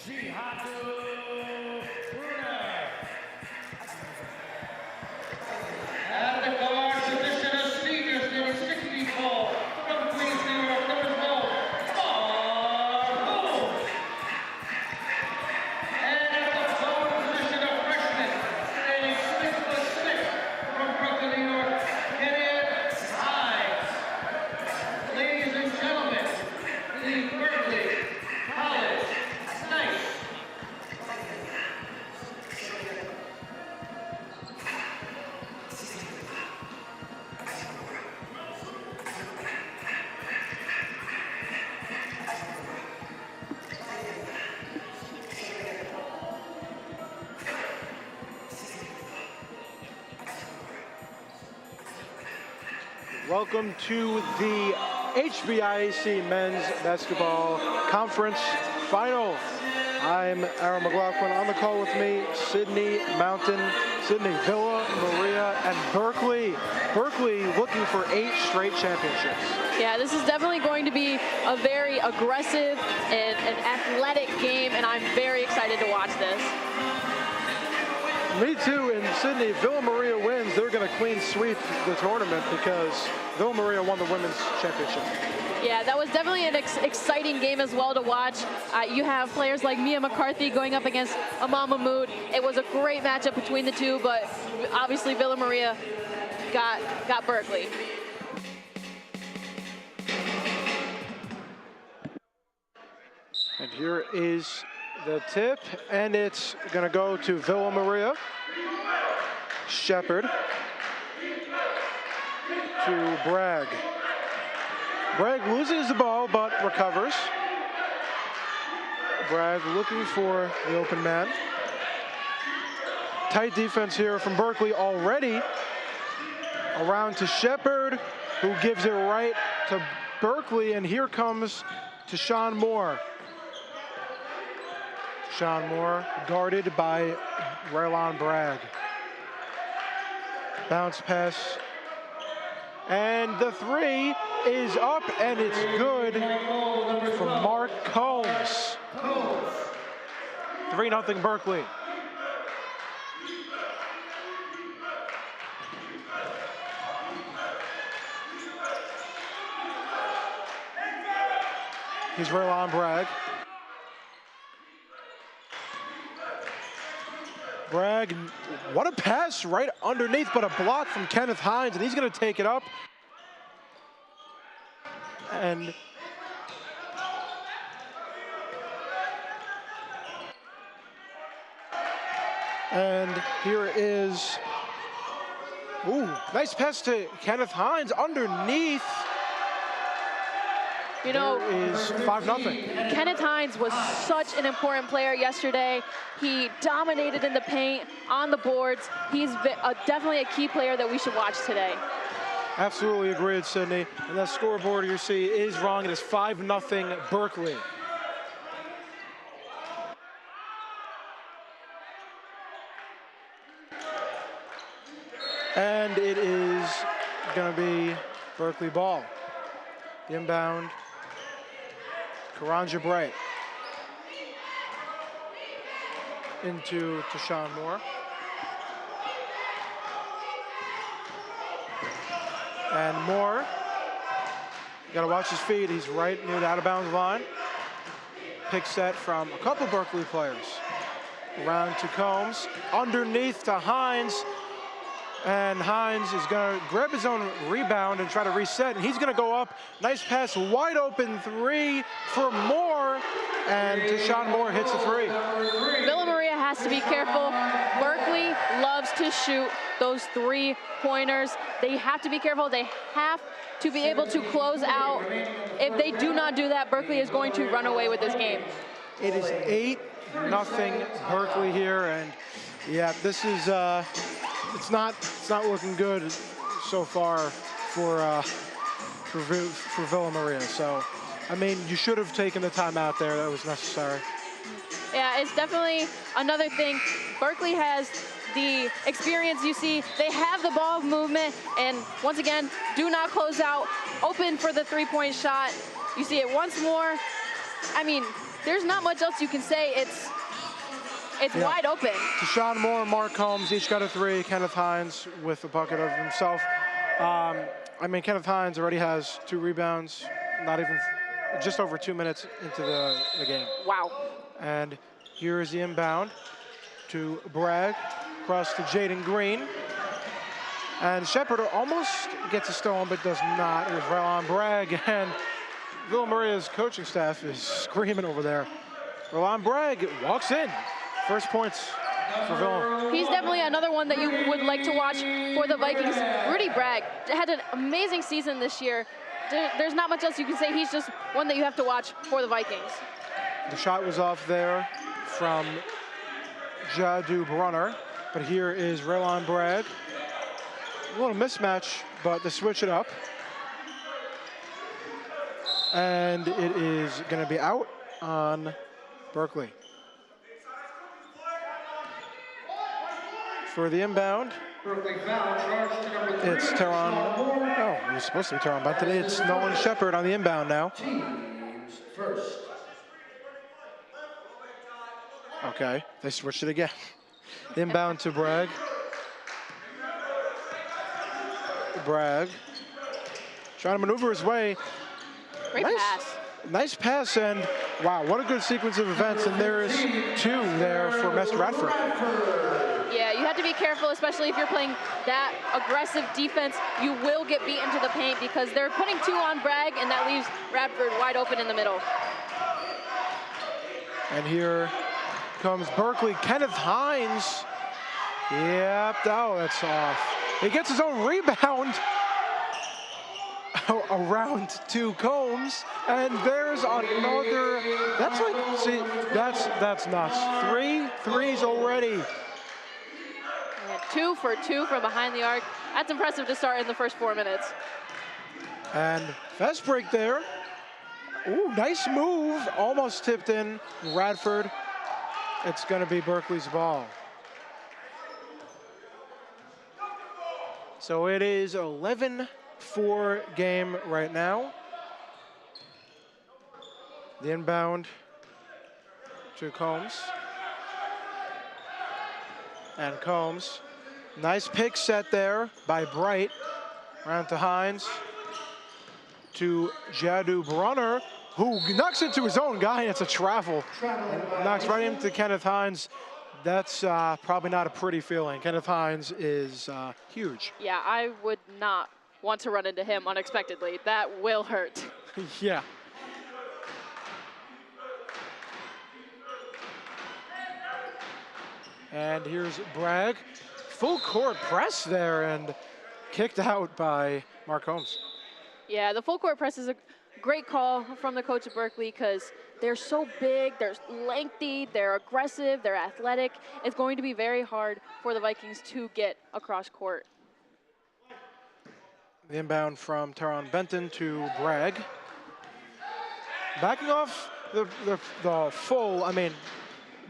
And the guard position of seniors, number 64, from Queens, New York, number 12, Marco. And at the guard position of freshman, standing 6'6", from Berkeley, New York, Kenneth Hines. Ladies and gentlemen, the Berkeley College Knights. Welcome to the HVIAC Men's Basketball Conference Final. I'm Aaron McLaughlin. On the call with me, Sydney Mountain, Sydney, Villa, Maria, and Berkeley. Berkeley looking for 8 straight championships. Yeah, this is definitely going to be a very aggressive and an athletic game, and I'm very excited to watch this. Me too. In Sydney, Villa Maria wins. They're going to clean sweep the tournament because Villa Maria won the women's championship. Yeah, that was definitely an exciting game as well to watch. You have players like Mia McCarthy going up against Amal Mahmood. It was a great matchup between the two, but obviously Villa Maria got Berkeley. And here is the tip, and it's going to go to Villa Maria. Shepard to Bragg. Bragg loses the ball, but recovers. Bragg looking for the open man. Tight defense here from Berkeley already. Around to Shepard, who gives it right to Berkeley, and here comes to Sean Moore. Sean Moore guarded by Raylon Bragg. Bounce pass. And the 3 is up, and it's good from Mark Combs. 3-0 Berkeley. Here's Raylon Bragg. Bragg, what a pass right underneath, but a block from Kenneth Hines, and he's going to take it up. And here is, nice pass to Kenneth Hines underneath. You know, there is 5-0. Kenneth Hines was such an important player yesterday. He dominated in the paint, on the boards. He's definitely a key player that we should watch today. Absolutely agreed, Sydney. And that scoreboard you see is wrong. It is 5-0 Berkeley. And it is going to be Berkeley ball. The inbound, Karanja Bright. Into Sean Moore. And Moore, you gotta watch his feet. He's right near the out of bounds line. Pick set from a couple Berkeley players. Around to Combs, underneath to Hines. And Hines is gonna grab his own rebound and try to reset, and he's gonna go up. Nice pass, wide open 3 for Moore, and Deshaun Moore hits the 3. Villa Maria has to be careful. Berkeley loves to shoot those 3-pointers. They have to be careful. They have to be able to close out. If they do not do that, Berkeley is going to run away with this game. It is 8-0 Berkeley here, and yeah, this is it's not looking good so far for Villa Maria. So, I mean, you should have taken the time out there. That was necessary. Yeah, it's definitely another thing. Berkeley has the experience. You see, they have the ball movement, and once again, do not close out. Open for the 3-point shot. You see it once more. I mean, there's not much else you can say. It's Yeah. wide open. Deshaun Moore, Mark Combs, each got a 3. Kenneth Hines with a bucket of himself. I mean, Kenneth Hines already has 2 rebounds, not even, just over 2 minutes into the game. Wow. And here is the inbound to Bragg, across to Jaden Green. And Shepard almost gets a stone, but does not. It was right on Bragg, and Villa Maria's coaching staff is screaming over there. Roland Bragg walks in. First points for Villa. He's definitely another one that you would like to watch for the Vikings. Rudy Bragg had an amazing season this year. There's not much else you can say. He's just one that you have to watch for the Vikings. The shot was off there from Jadu Brunner, but here is Roland Bragg. A little mismatch, but they switch it up. And it is going to be out on Berkeley. For the inbound, Berkeley foul charged to number 3. it's Teron. Oh, it was supposed to be Teron, but today it's Nolan Shepard on the inbound now. Teams first. Okay, they switched it again. Inbound to Bragg. Bragg trying to maneuver his way. Great pass. Nice pass, and wow, what a good sequence of events. And there is 2 there for Mr. Radford. Yeah, you have to be careful, especially if you're playing that aggressive defense. You will get beat into the paint because they're putting 2 on Bragg, and that leaves Radford wide open in the middle. And here comes Berkeley. Kenneth Hines. Yep, oh, that's off. He gets his own rebound around to Combs, and there's another. That's like, see, that's nuts. 3 threes already. And 2 for 2 from behind the arc. That's impressive to start in the first 4 minutes. And fast break there. Ooh, nice move. Almost tipped in. Radford. It's going to be Berkeley's ball. So it is 11-4 game right now. The inbound to Combs. And Combs. Nice pick set there by Bright. Around to Hines. To Jadu Brunner, who knocks into his own guy, and it's a travel. Knocks right into Kenneth Hines. That's probably not a pretty feeling. Kenneth Hines is huge. Yeah, I would not want to run into him unexpectedly. That will hurt. Yeah. And here's Bragg. Full court press there and kicked out by Mark Combs. Yeah, the full court press is a great call from the coach of Berkeley because they're so big, they're lengthy, they're aggressive, they're athletic. It's going to be very hard for the Vikings to get across court. The inbound from Teron Benton to Bragg. Backing off the full, I mean,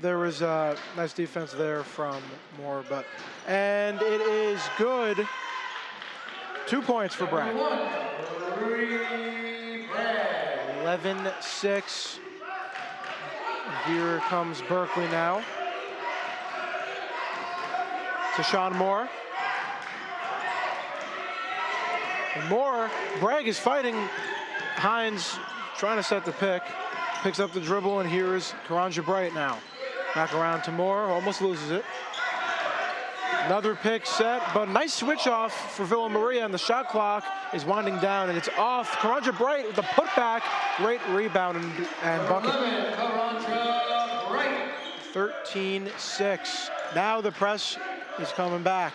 there was a nice defense there from Moore, but, and it is good. 2 points for Bragg. 11-6. Here comes Berkeley now. To Sean Moore. And Moore, Bragg is fighting. Hines trying to set the pick. Picks up the dribble, and here is Karanja Bright now. Back around to Moore, almost loses it. Another pick set, but nice switch off for Villa Maria, and the shot clock is winding down, and it's off. Karanja Bright with the putback. Great rebound and bucket. 13-6. Now the press is coming back.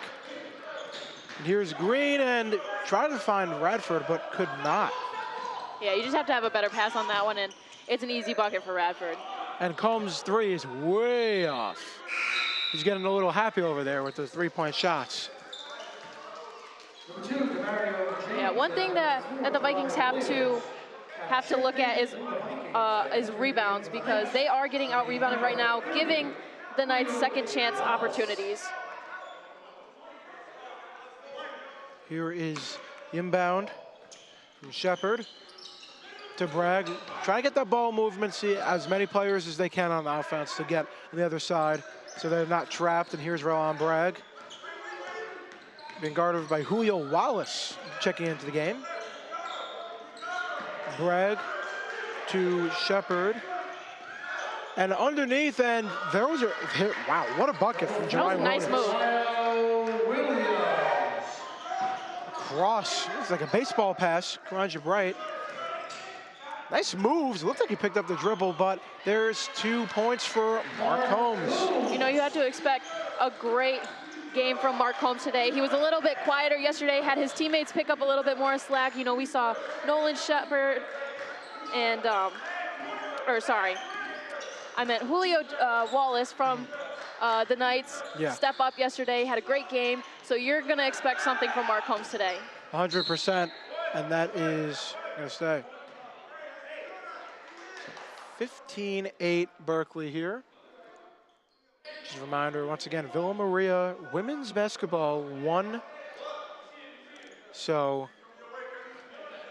And here's Green, and tried to find Radford, but could not. Yeah, you just have to have a better pass on that one, and it's an easy bucket for Radford. And Combs' 3 is way off. He's getting a little happy over there with those 3-point shots. Yeah, one thing that the Vikings have to look at is rebounds, because they are getting out rebounded right now, giving the Knights second chance opportunities. Here is inbound from Shepard. to Bragg. Try to get that ball movement, see as many players as they can on the offense to get on the other side so they're not trapped. And here's Roland Bragg, being guarded by Julio Wallace, checking into the game. Bragg to Shepard. And underneath, and there was a hit. Wow, what a bucket from Jemai Williams. That was a nice move. Cross, it's like a baseball pass, Karanja Bright. Nice moves, looked like he picked up the dribble, but there's 2 points for Mark Holmes. You know, you have to expect a great game from Mark Holmes today. He was a little bit quieter yesterday, had his teammates pick up a little bit more slack. You know, we saw Nolan Shepard and, I meant Julio Wallace from the Knights step up yesterday, had a great game. So you're gonna expect something from Mark Holmes today. 100%, and that is gonna stay. 15-8 Berkeley here. Just a reminder, once again, Villa Maria women's basketball won. So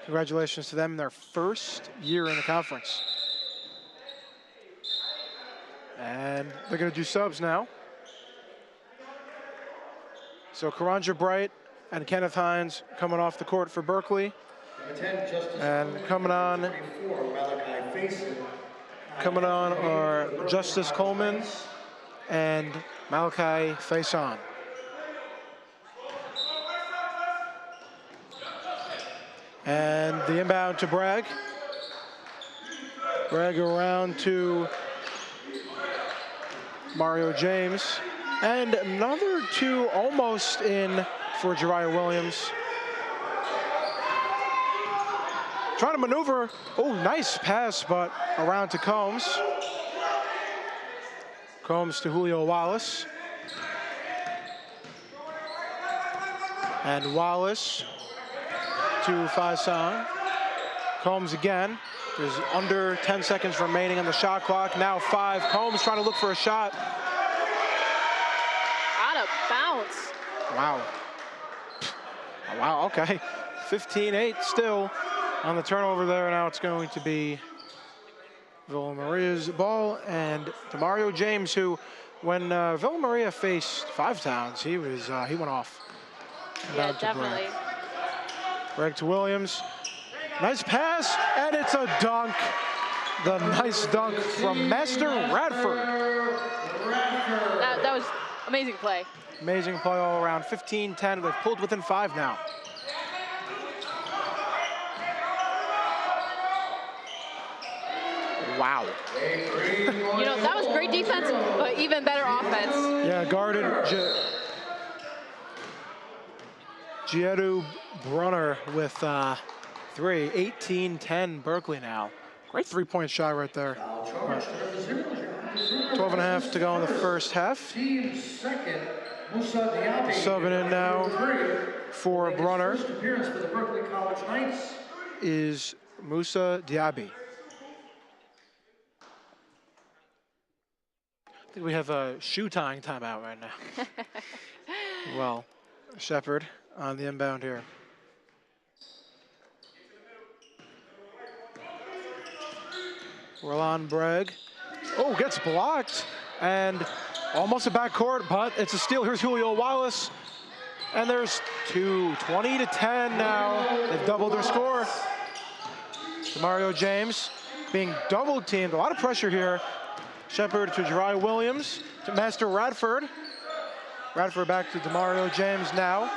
congratulations to them in their first year in the conference. And they're gonna do subs now. So Karanja Bright and Kenneth Hines coming off the court for Berkeley. And coming on are Justice Coleman and Malachi Faison. And the inbound to Bragg. Bragg around to Mario James. And another 2 almost in for Jariah Williams. Trying to maneuver. Oh, nice pass, but around to Combs. Combs to Julio Wallace. And Wallace to Faison. Combs again. There's under 10 seconds remaining on the shot clock. Now 5. Combs trying to look for a shot. Out of bounds. Wow. Wow, okay. 15-8 still on the turnover there. Now it's going to be Villa Maria's ball, and Demario James, who, when Villa Maria faced Five Towns, he went off. Yeah, definitely. Bragg to Williams. Nice pass, and it's a dunk. The nice dunk from Master Radford. That was amazing play. Amazing play all around. 15-10. They've pulled within 5 now. Wow. You know, that was great defense, but even better offense. Yeah, guarded Giedu Brunner with 3. 18-10 Berkeley now. Great 3-point shot right there. 12 and a half to go in the first half. Subbing in now for Brunner is Musa Diaby. I think we have a shoe tying timeout right now. Well, Shepard on the inbound here. Roland Bragg. Oh, gets blocked and almost a backcourt, but it's a steal. Here's Julio Wallace. And there's 2, 20-10 now. They've doubled their score. Demario James being double teamed. A lot of pressure here. Shepard to Jariah Williams to Master Radford. Radford back to Demario James now.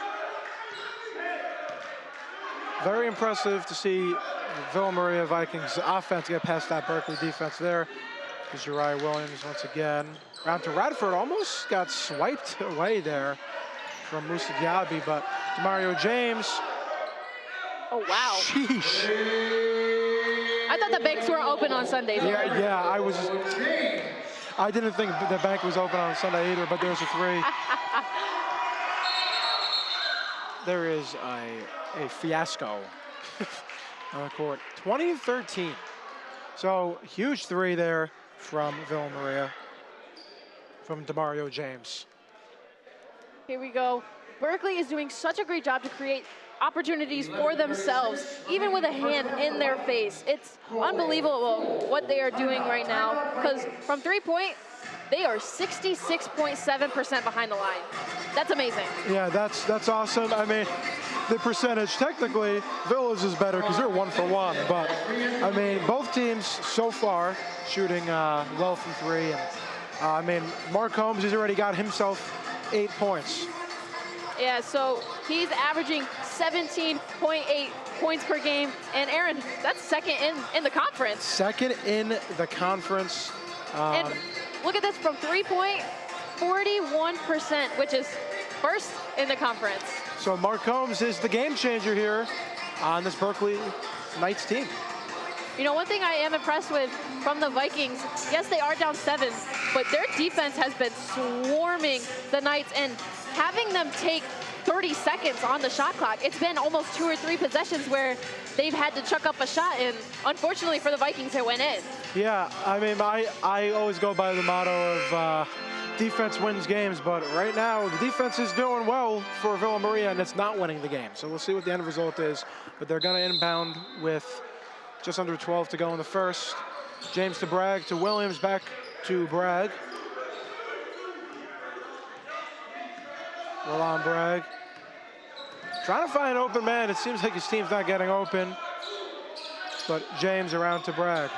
Very impressive to see the Villa Maria Vikings offense get past that Berkeley defense there. There's Jariah Williams once again. Round to Radford, almost got swiped away there from Musa Diaby, but Demario James. Oh, wow. Sheesh. I thought the banks were open on Sundays. Yeah, I didn't think the bank was open on Sunday either, but there's a 3. There is a fiasco on the court. 20-13. So huge 3 there from Villa Maria, from Demario James. Here we go. Berkeley is doing such a great job to create opportunities for themselves, even with a hand in their face. It's unbelievable what they are doing right now, because from 3-point, they are 66.7% behind the line. That's amazing. Yeah, that's awesome. I mean, the percentage, technically, Village is better because they're 1 for 1. But, I mean, both teams so far shooting well from 3. And, I mean, Mark Holmes has already got himself 8 points. Yeah, so he's averaging 17.8 points per game. And Aaron, that's second in the conference. Second in the conference. And look at this, from 3-point, 41%, which is first in the conference. So Mark Holmes is the game changer here on this Berkeley Knights team. You know, one thing I am impressed with from the Vikings, yes, they are down 7, but their defense has been swarming the Knights and having them take 30 seconds on the shot clock. It's been almost 2 or 3 possessions where they've had to chuck up a shot, and unfortunately for the Vikings, it went in. Yeah, I mean, I always go by the motto of defense wins games, but right now the defense is doing well for Villa Maria, and it's not winning the game. So we'll see what the end result is, but they're going to inbound with just under 12 to go in the first. James to Bragg to Williams, back to Bragg. Roland Bragg trying to find an open man. It seems like his team's not getting open, but James around to Bragg.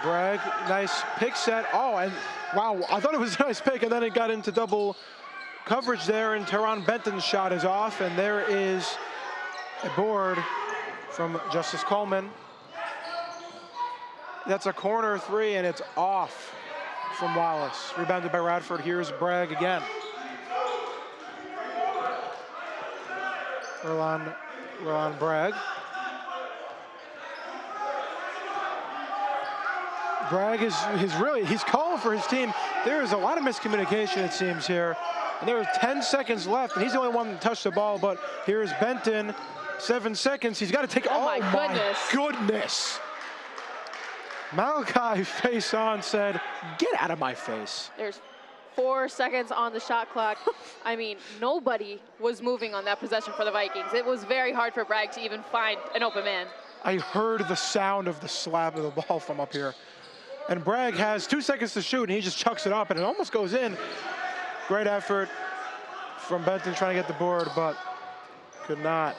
Bragg, nice pick set. Oh, and wow, I thought it was a nice pick, and then it got into double coverage there, and Teron Benton's shot is off, and there is a board from Justice Coleman. That's a corner 3, and it's off from Wallace. Rebounded by Radford. Here's Bragg again. Roland Bragg. Bragg he's calling for his team. There is a lot of miscommunication, it seems, here. And there are 10 seconds left, and he's the only one that touched the ball, but here's Benton, 7 seconds. He's got to take, oh my goodness. Malachi face on said, get out of my face. There's 4 seconds on the shot clock. I mean, nobody was moving on that possession for the Vikings. It was very hard for Bragg to even find an open man. I heard the sound of the slap of the ball from up here. And Bragg has 2 seconds to shoot, and he just chucks it up, and it almost goes in. Great effort from Benton trying to get the board, but could not.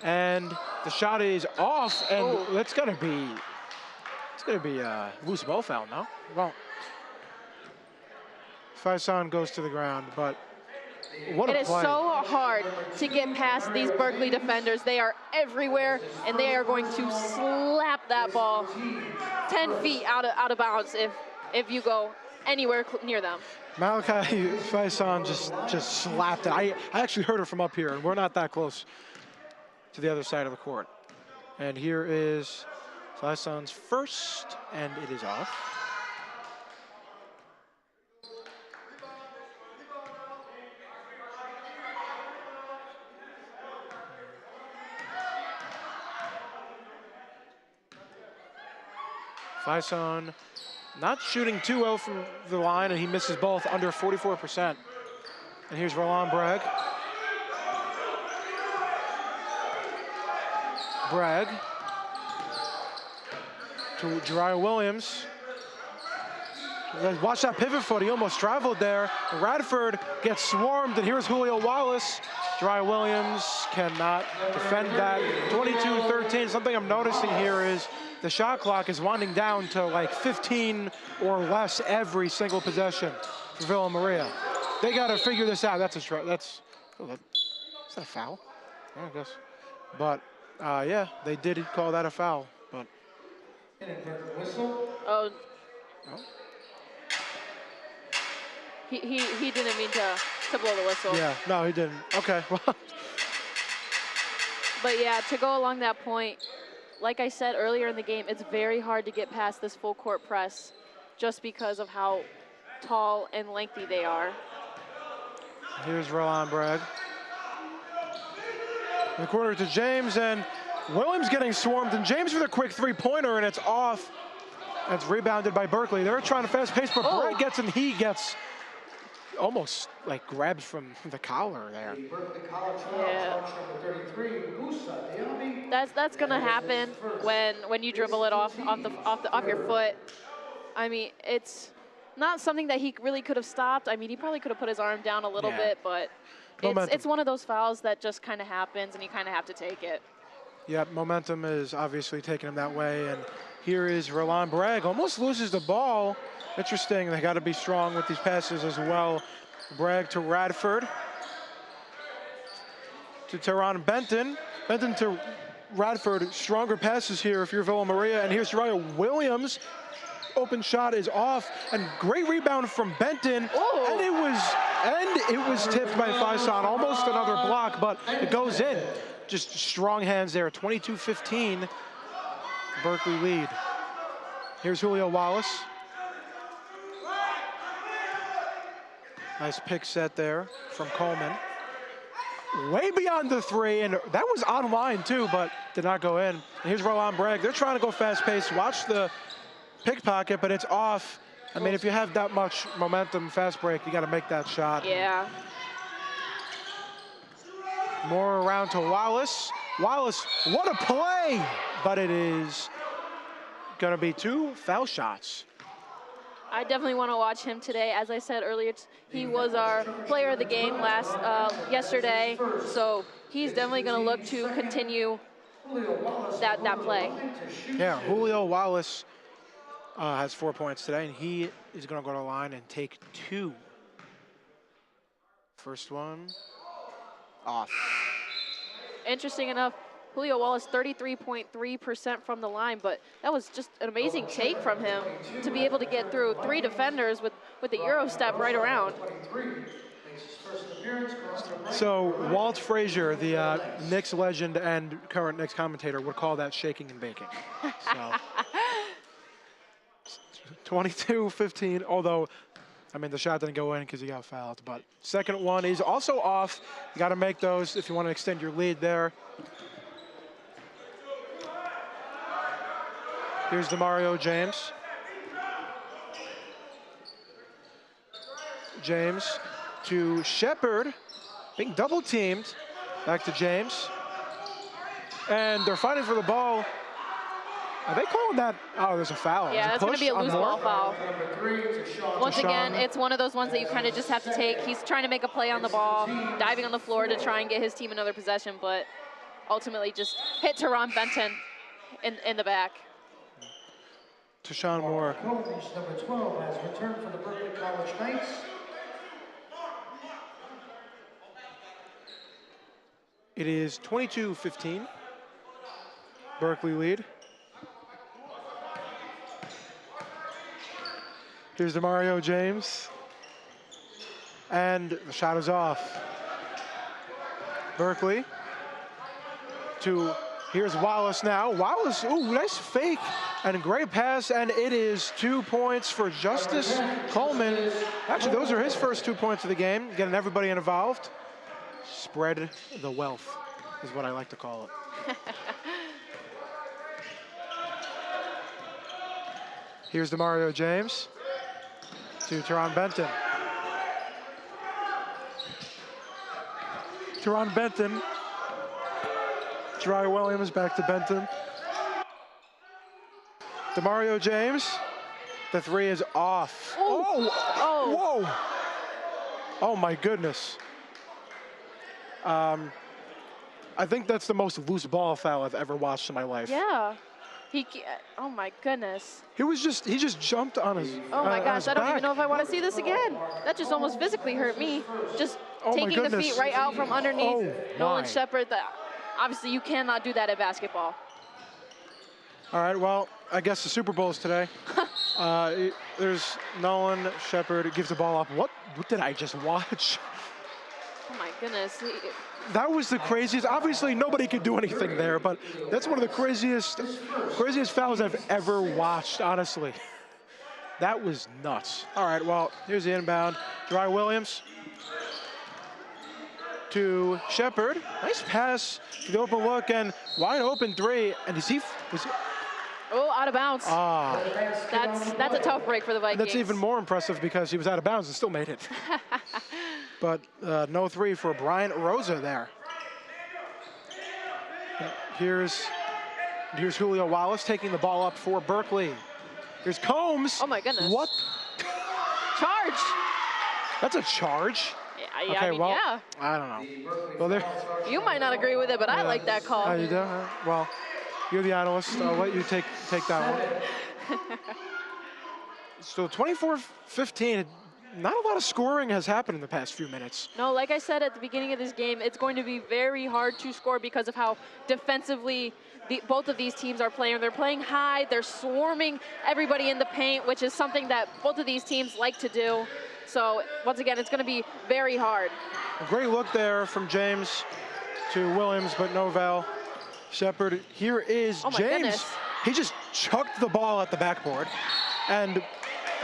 And the shot is off, and it's gonna be a loose ball foul, no? Well, Faison goes to the ground, but what a play. It is so hard to get past these Berkeley defenders. They are everywhere, and they are going to slap that ball 10 feet out of bounds if you go anywhere near them. Malachi Faison just slapped it. I actually heard it from up here, and we're not that close to the other side of the court. And here is Faison's first, and it is off. Faison not shooting too well from the line, and he misses both, under 44%. And here's Roland Bragg. Bragg to Jariah Williams. Watch that pivot foot, he almost traveled there. Radford gets swarmed, and here's Julio Wallace. Jariah Williams cannot defend that. 22-13, something I'm noticing here is the shot clock is winding down to like 15 or less every single possession for Villa Maria. They got to figure this out. Is that a foul? Yeah, I guess. But yeah, they did call that a foul. But oh. He didn't mean to blow the whistle. Yeah, no, he didn't. Okay. But yeah, to go along that point, like I said earlier in the game, it's very hard to get past this full court press just because of how tall and lengthy they are. Here's Roland Bragg. In the corner to James, and Williams getting swarmed, and James with a quick 3-pointer, and it's off. It's rebounded by Berkeley. They're trying to fast pace, but Bragg gets, and he gets almost like grabs from the collar there. Yeah. That's gonna happen when you dribble it off your foot. I mean, it's not something that he really could have stopped. I mean, he probably could have put his arm down a little bit, but it's one of those fouls that just kind of happens, and you kind of have to take it. Yeah, momentum is obviously taking him that way, and here is Roland Bragg. Almost loses the ball. Interesting, they got to be strong with these passes as well. Bragg to Radford. To Teron Benton. Benton to Radford. Stronger passes here if you're Villa Maria, and here's Uriah Williams. Open shot is off, and great rebound from Benton. And it was tipped by Faison. Almost another block, but it goes in. Just strong hands there. 22-15. Berkeley lead. Here's Julio Wallace. Nice pick set there from Coleman. Way beyond the three, and that was online too, but did not go in. And here's Roland Bragg. They're trying to go fast pace. Watch the pickpocket, but it's off. I mean, if you have that much momentum, fast break, you got to make that shot. Yeah. More around to Wallace. Wallace, what a play! But it is going to be 2 foul shots. I definitely want to watch him today. As I said earlier, he was our player of the game yesterday, so he's definitely going to look to continue that play. Yeah, Julio Wallace has 4 points today, and he is going to go to the line and take 2. First one off. Interesting enough, Julio Wallace 33.3% from the line, but that was just an amazing take from him to be able to get through 3 defenders with the Euro step right around. So Walt Frazier, the Knicks legend and current Knicks commentator, would call that shaking and baking. So 22-15, although, I mean, the shot didn't go in because he got fouled, but second one is also off. You got to make those if you want to extend your lead there. Here's DeMario James. James to Shepard, being double teamed. Back to James. And they're fighting for the ball. Are they calling that? Oh, there's a foul. Yeah, that's going to be a loose ball foul. Once Deshaun. again, it's one of those ones that you kind of just have to take. He's trying to make a play on the ball, diving on the floor to try and get his team another possession, but ultimately just hit Teron Benton in the back. Deshaun Moore. Number 12 has returned for the Berkeley College Knights. It is 22-15. Berkeley lead. Here's DeMario James. And the shot is off. Berkeley to, here's Wallace now. Wallace, ooh, nice fake and a great pass, and it is 2 points for Justice Coleman. Actually, those are his first 2 points of the game, getting everybody involved. Spread the wealth is what I like to call it. Here's DeMario James to Teron Benton. Teron Benton. Uriah Williams back to Benton. DeMario James. The 3 is off. Oh. Whoa. Oh my goodness. I think that's the most loose ball foul I've ever watched in my life. Yeah. Oh my goodness. He just jumped on his Oh my gosh, I don't back. even know if I want to see this again. That just almost physically hurt me. Just taking the feet right out from underneath Nolan Shepard. Obviously, you cannot do that in basketball. All right, well, I guess the Super Bowl is today. There's Nolan Shepard gives the ball up. What did I just watch? Oh my goodness. That was the craziest. Obviously, nobody could do anything there, but that's one of the craziest fouls I've ever watched, honestly. That was nuts. All right, well, here's the inbound. Uriah Williams to Shepard. Nice pass to the open look and wide open 3. And was he? Oh, out of bounds. Ah. That's a tough break for the Vikings. That's even more impressive because he was out of bounds and still made it. but no three for Bryant Rosa there. Here's Julio Wallace taking the ball up for Berkeley. Here's Combs. Oh my goodness. What? Charge. That's a charge. Yeah, Okay, I mean, well, yeah. I don't know. Well, there. You might not agree with it, but I like that call. Oh, you do? Well, you're the analyst. I'll let you take that one. So 24-15. Not a lot of scoring has happened in the past few minutes. No, like I said at the beginning of this game, it's going to be very hard to score because of how defensively both of these teams are playing. They're playing high. They're swarming everybody in the paint, which is something that both of these teams like to do. So once again, it's going to be very hard. A great look there from James to Williams, but no foul. Shepard, here is Oh my James. goodness. He just chucked the ball at the backboard. And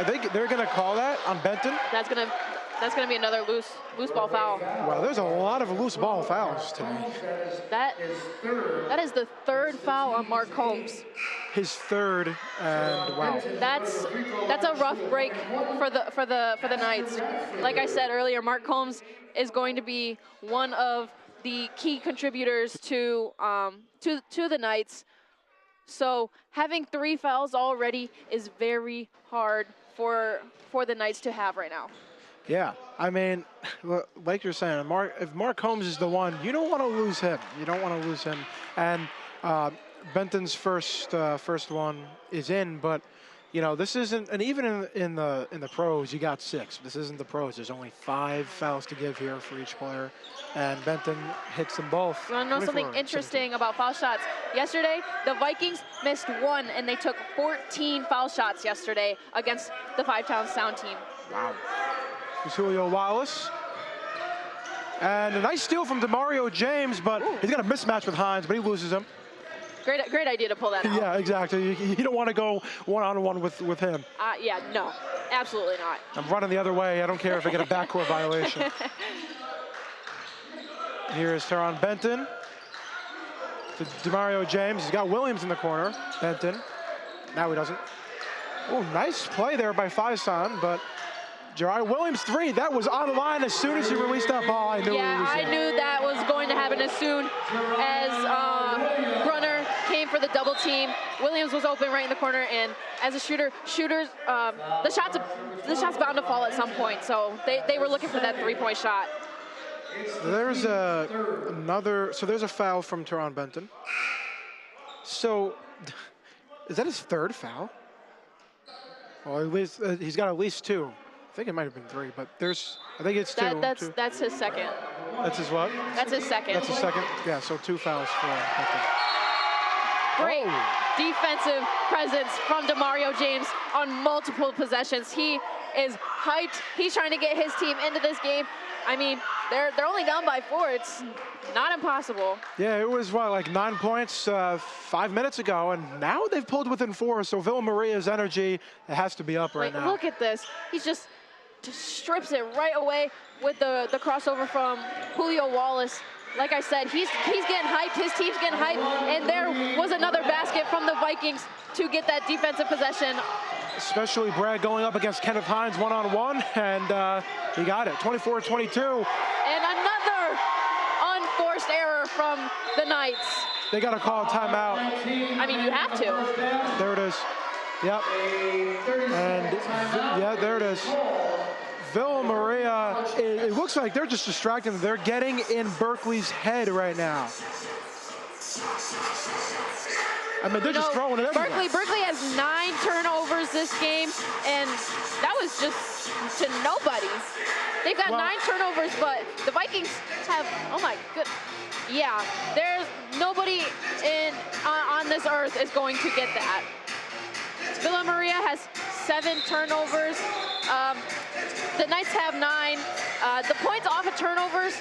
they're going to call that on Benton. That's gonna be another loose ball foul. Wow, there's a lot of loose ball fouls today. That is the third foul on Mark Combs. His third, and wow. That's a rough break for the Knights. Like I said earlier, Mark Combs is going to be one of the key contributors to the Knights. So having 3 fouls already is very hard for the Knights to have right now. Yeah, I mean, like you're saying, if Mark Combs is the one, you don't want to lose him. You don't want to lose him. And Benton's first one is in, but you know, this isn't, and even in the pros, you got 6. This isn't the pros. There's only 5 fouls to give here for each player, and Benton hits them both. You want to know something interesting about foul shots? Yesterday, the Vikings missed 1, and they took 14 foul shots yesterday against the Five-Town Sound team. Wow. Here's Julio Wallace. And a nice steal from DeMario James, but he's got a mismatch with Hines, but he loses him. Great idea to pull that out. Yeah, exactly. You don't want to go one-on-one with him. Yeah, no, absolutely not. I'm running the other way. I don't care if I get a backcourt violation. Here's Teron Benton to DeMario James. He's got Williams in the corner. Benton. Now he doesn't. Oh, nice play there by Faison, but Gerard Williams 3. That was on the line as soon as he released that ball. I knew I knew that was going to happen as soon as Brunner came for the double team. Williams was open right in the corner, and as a shooters, the shot's bound to fall at some point. So they were looking for that 3-point shot. There's there's a foul from Teron Benton. So is that his 3rd foul? Well, at least he's got at least 2. I think it might have been 3, but I think it's 2. That's his second. That's his what? That's his second. That's his second? Yeah, so 2 fouls for Benton. Great defensive presence from DeMario James on multiple possessions. He is hyped. He's trying to get his team into this game. I mean, they're only down by 4. It's not impossible. Yeah, it was, like 9 points 5 minutes ago, and now they've pulled within 4, so Villa Maria's energy has to be up right now. Look at this. He's just strips it right away with the crossover from Julio Wallace. Like I said, he's getting hyped, his team's getting hyped, and there was another basket from the Vikings to get that defensive possession. Especially Brad going up against Kenneth Hines one-on-one, and he got it, 24-22. And another unforced error from the Knights. They got to call a timeout. I mean, you have to. There it is. Yep. And, yeah, there it is. Villa Maria, it looks like they're just distracting them. They're getting in Berkeley's head right now. I mean, they're just throwing it everywhere. Berkeley has 9 turnovers this game, and that was just to nobody. They've got 9 turnovers, but the Vikings have, oh my good. Yeah, there's nobody on this earth is going to get that. Villa Maria has 7 turnovers. The Knights have 9. The points off of turnovers,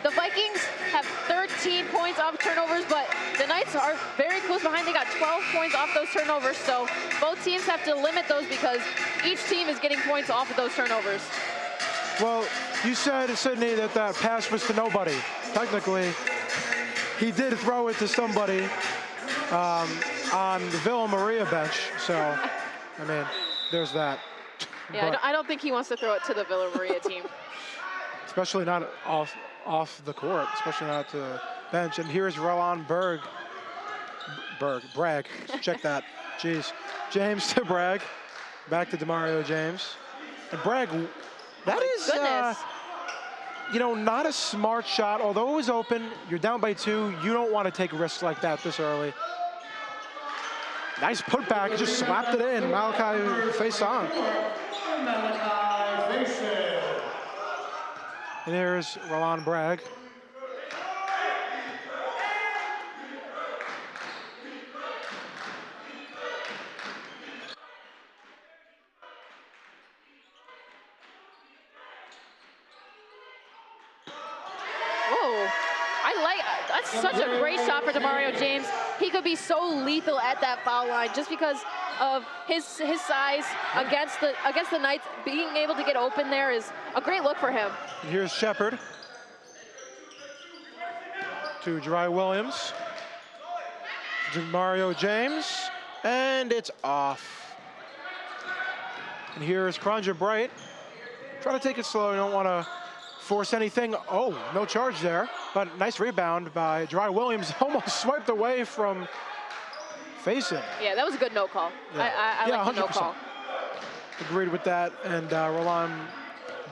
the Vikings have 13 points off turnovers, but the Knights are very close behind. They got 12 points off those turnovers, so both teams have to limit those because each team is getting points off of those turnovers. Well, you said, Sydney, that pass was to nobody. Technically, he did throw it to somebody on the Villa Maria bench, so, I mean, there's that. Yeah, I don't think he wants to throw it to the Villa Maria team. especially not off the court, especially not to the bench. And here's Roland Bragg. Check that. Jeez. James to Bragg. Back to DeMario James. And Bragg, that is, you know, not a smart shot. Although it was open, you're down by 2. You don't want to take risks like that this early. Nice putback, just slapped it in. Malachi face on. And there's Roland Bragg. That's such a great shot for DeMario James. He could be so lethal at that foul line just because of his size against the Knights. Being able to get open there is a great look for him. And here's Shepard to Jariah Williams. DeMario James, and it's off. And here's Kronja Bright. Try to take it slow. You don't want to force anything. Oh, no charge there, but nice rebound by Jariah Williams. Almost swiped away from facing. Yeah, that was a good no call. Yeah. I like the no 100%. call. Agreed with that. And Roland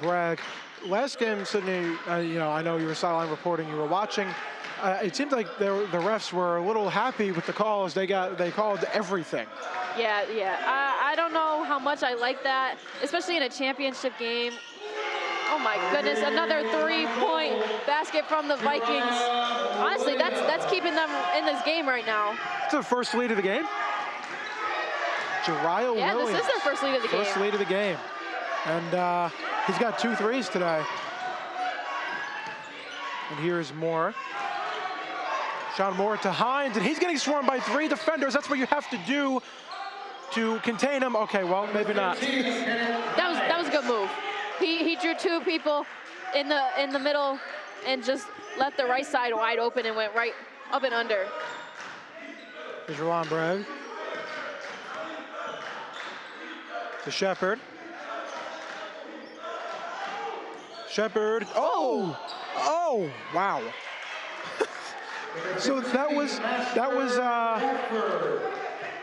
Bragg. Last game, Sydney, you know, I know you were sideline reporting, you were watching. It seemed like the refs were a little happy with the calls. They called everything. Yeah. I don't know how much I like that, especially in a championship game. Oh my goodness, another 3-point basket from the Vikings. Honestly, that's keeping them in this game right now. It's their first lead of the game. Jariah Williams. Yeah, this is their first lead of the game. First lead of the game. And he's got 2 threes today. And here's Moore. Sean Moore to Hines, and he's getting swarmed by 3 defenders. That's what you have to do to contain him. Okay, well, maybe not. That was a good move. He drew 2 people in the middle and just left the right side wide open and went right up and under. Here's Roland Bragg. To Shepard. Shepard. Oh, wow. So that was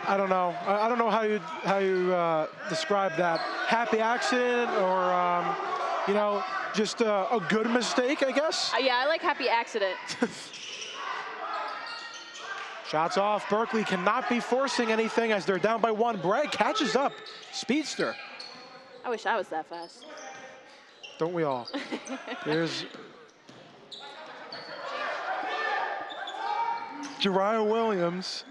I don't know. I don't know how you describe that. Happy accident or you know, just a good mistake, I guess. Yeah, I like happy accident. Shots off. Berkeley cannot be forcing anything as they're down by 1. Bragg catches up. Speedster. I wish I was that fast. Don't we all? Here's Jariah Williams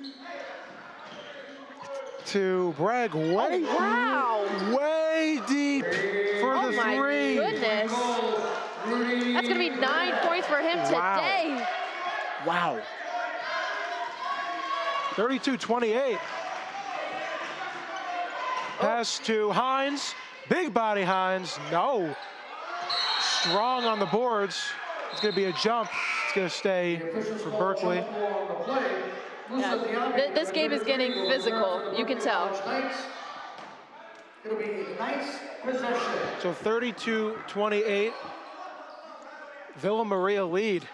to Bragg. Way, way deep for the 3. Oh my goodness. That's gonna be 9 points for him today. Wow. 32-28. Pass to Hines. Big body Hines. No. Strong on the boards. It's going to be a jump. It's going to stay for Berkeley. Yeah. This game is getting physical. You can tell. It'll be a nice possession. So 32-28. Villa Maria lead.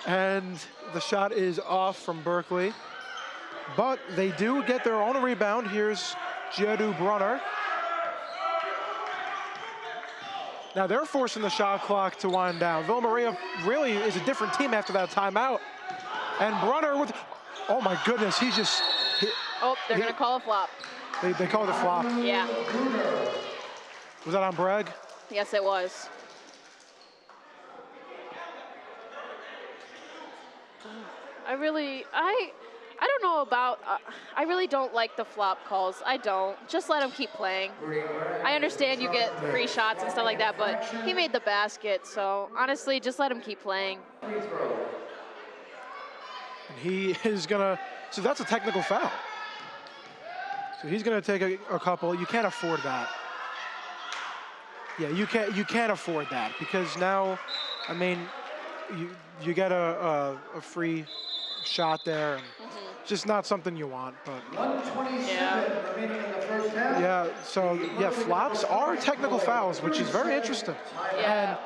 And the shot is off from Berkeley. But they do get their own rebound. Here's Giadu Brunner. Now they're forcing the shot clock to wind down. Villa Maria really is a different team after that timeout. And Brunner with, oh my goodness, he just. They're gonna call a flop. They called it a flop. Yeah. Was that on Bragg? Yes, it was. I don't know about, I really don't like the flop calls. I don't. Just let him keep playing. I understand you get free shots and stuff like that, but he made the basket, so honestly, just let him keep playing. And he is gonna, so that's a technical foul. So he's gonna take a couple. You can't afford that. Yeah, you can't afford that because now, I mean, you get a free shot there. And just not something you want. But 127 remaining in the first half. yeah, so yeah, flops are technical fouls, which is very interesting. Yeah. And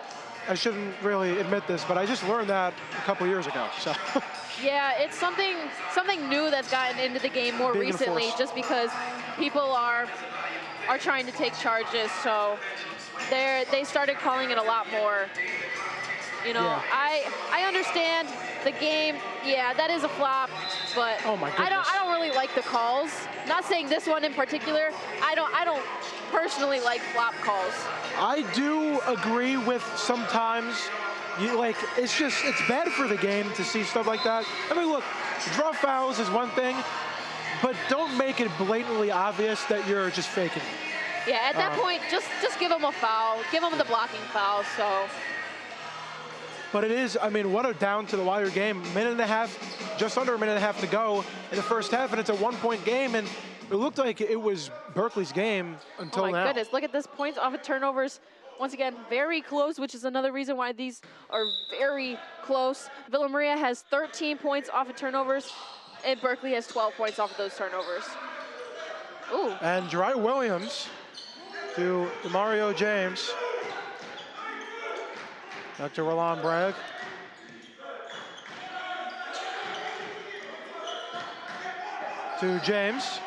I shouldn't really admit this, but I just learned that a couple years ago. So Yeah, it's something new that's gotten into the game more Being recently, enforced. just because people are trying to take charges. So they started calling it a lot more. You know, Yeah. I understand the game. Yeah, that is a flop, but Oh my I goodness. don't really like the calls. Not saying this one in particular. I don't personally like flop calls. I do agree with sometimes. It's bad for the game to see stuff like that. I mean, look, draw fouls is one thing, but don't make it blatantly obvious that you're just faking it. Yeah, at that point, just give them a foul. Give them the blocking foul. So. But it is, I mean, what a down to the wire game. Minute and a half, just under a minute and a half to go in the first half, and it's a 1-point game, and it looked like it was Berkeley's game until now. Oh my goodness, look at this, points off of turnovers. Once again, very close, which is another reason why these are very close. Villa Maria has 13 points off of turnovers, and Berkeley has 12 points off of those turnovers. Ooh. And Dry Williams to Mario James. Back to Roland Bragg. To James.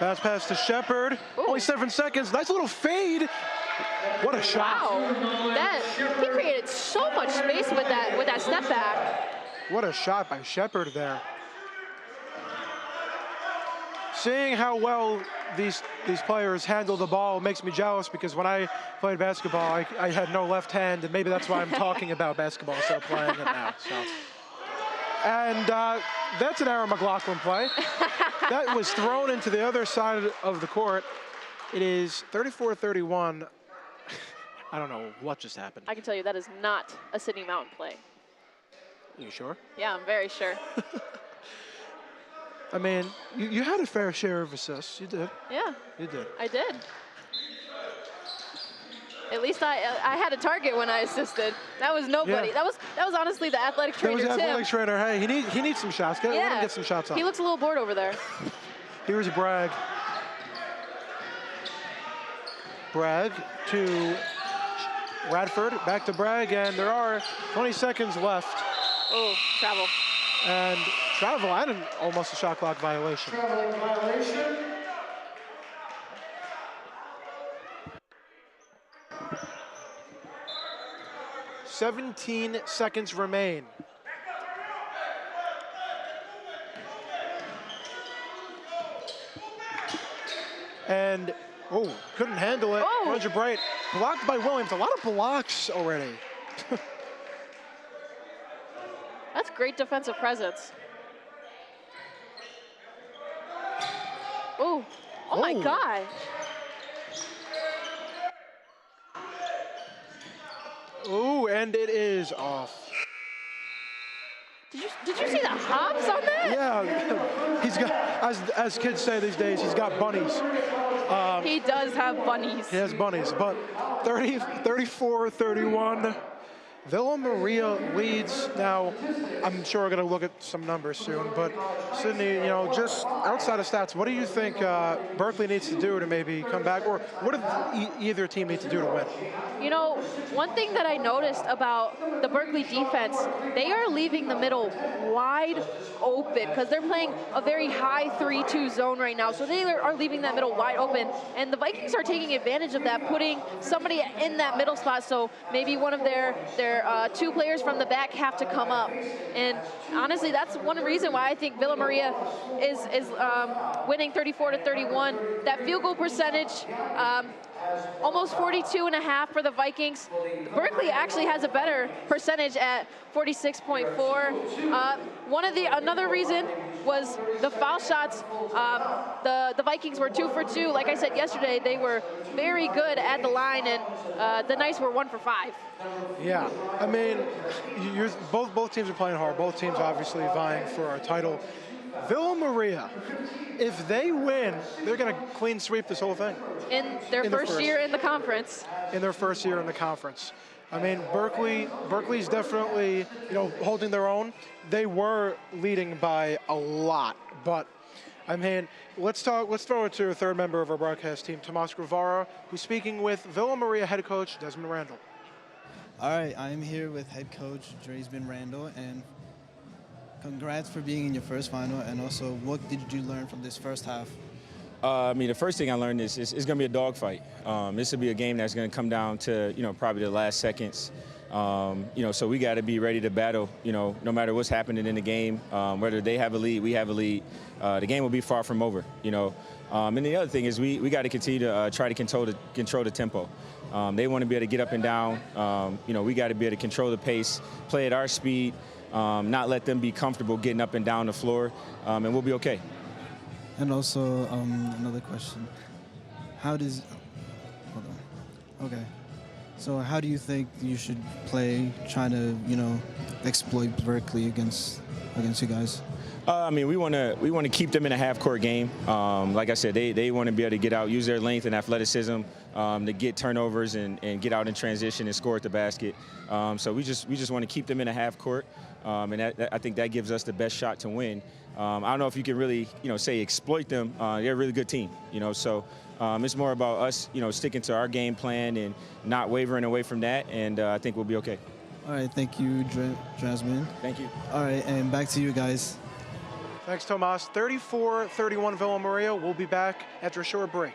Pass to Shepard. Only 7 seconds. Nice little fade. What a shot. Wow. He created so much space with that step back. What a shot by Shepard there. Seeing how well these players handle the ball makes me jealous, because when I played basketball, I had no left hand, and maybe that's why I'm talking about basketball instead of playing it now. So. And that's an Aaron McLaughlin play. That was thrown into the other side of the court. It is 34-31. I don't know what just happened. I can tell you that is not a Sydney Mountain play. You sure? Yeah, I'm very sure. I mean, you had a fair share of assists. You did. Yeah. You did. I did. At least I had a target when I assisted. That was nobody. Yeah. That was honestly the athletic That trainer, was the Tim. athletic trainer. Hey, he needs some shots. Let him get some shots off. He looks a little bored over there. Here's Bragg. Bragg to Radford. Back to Bragg, and there are 20 seconds left. Oh, travel. And travel and almost a shot clock violation. Traveling violation. "17 seconds remain. And, couldn't handle it. Oh. Roger Bright blocked by Williams. A lot of blocks already. That's great defensive presence. Ooh. Oh my Oh. God. Ooh, and it is off. Did you see the hops on that? Yeah, he's got, as kids say these days, he's got bunnies. He does have bunnies. He has bunnies, but 34-31. Villa Maria leads. Now, I'm sure we're going to look at some numbers soon, but Sydney, just outside of stats, what do you think Berkeley needs to do to maybe come back, or what does either team need to do to win? One thing that I noticed about the Berkeley defense, they are leaving the middle wide open because they're playing a very high 3-2 zone right now, so they are leaving that middle wide open, and the Vikings are taking advantage of that, putting somebody in that middle spot, so maybe one of their two players from the back have to come up. And honestly, that's one reason why I think Villa Maria is winning 34-31. That field goal percentage, almost 42.5 for the Vikings. Berkeley actually has a better percentage at 46.4. Another reason was the foul shots. The Vikings were 2 for 2. Like I said yesterday, they were very good at the line, and the Knights were 1 for 5. Yeah, I mean, both teams are playing hard. Both teams obviously vying for a title. Villa Maria, if they win, they're going to clean sweep this whole thing. In their first year in the conference. In their first year in the conference. I mean, Berkeley's definitely, holding their own. They were leading by a lot, but I mean, let's throw it to a third member of our broadcast team, Tomas Guevara, who's speaking with Villa Maria head coach Desmond Randall. All right, I'm here with head coach Desmond Randall, and congrats for being in your first final, and also what did you learn from this first half? I mean, the first thing I learned is it's going to be a dogfight. This will be a game that's going to come down to, probably the last seconds. So we got to be ready to battle, no matter what's happening in the game, whether they have a lead, we have a lead. The game will be far from over, And the other thing is we got to continue to try to control the tempo. They want to be able to get up and down. We got to be able to control the pace, play at our speed, not let them be comfortable getting up and down the floor, and we'll be okay. And also, another question. Hold on. Okay. So how do you think you should play, trying to, exploit Berkeley against you guys? We want to keep them in a half-court game. Like I said, they want to be able to get out, use their length and athleticism to get turnovers and get out in transition and score at the basket. So we just want to keep them in a half-court, and I think that gives us the best shot to win. I don't know if you can really, say exploit them. They're a really good team, So it's more about us, sticking to our game plan and not wavering away from that, and I think we'll be okay. All right, thank you, Jasmine. Thank you. All right, and back to you guys. Thanks, Tomas. 34-31 Villa Maria. We'll be back after a short break.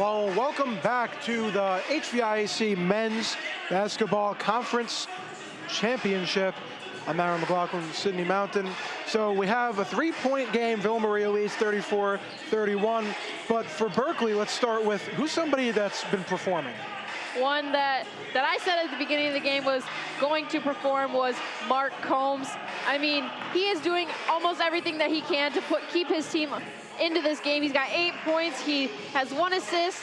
Well, welcome back to the HVIAC Men's Basketball Conference Championship. I'm Aaron McLaughlin, Sydney Mountain. So we have a 3-point game. Villa Maria leads 34-31. But for Berkeley, let's start with who's somebody that's been performing. One that I said at the beginning of the game was going to perform was Mark Combs. I mean, he is doing almost everything that he can to keep his team into this game. He's got 8 points. He has 1 assist,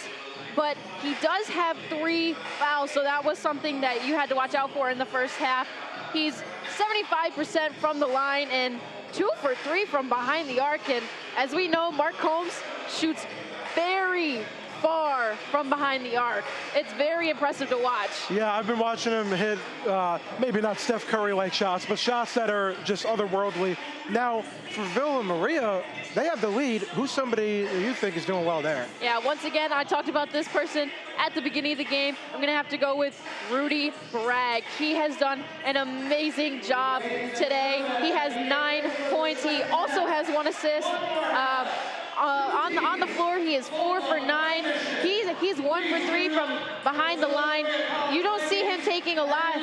but he does have 3 fouls, so that was something that you had to watch out for in the first half. He's 75% from the line and 2 for 3 from behind the arc. And as we know, Mark Combs shoots very far from behind the arc. It's very impressive to watch. Yeah, I've been watching him hit maybe not Steph Curry-like shots, but shots that are just otherworldly. Now, for Villa Maria, they have the lead. Who's somebody you think is doing well there? Yeah, once again, I talked about this person at the beginning of the game. I'm going to have to go with Rudy Bragg. He has done an amazing job today. He has 9 points. He also has 1 assist. On the floor, he is 4 for 9. He's 1 for 3 from behind the line. You don't see him taking a lot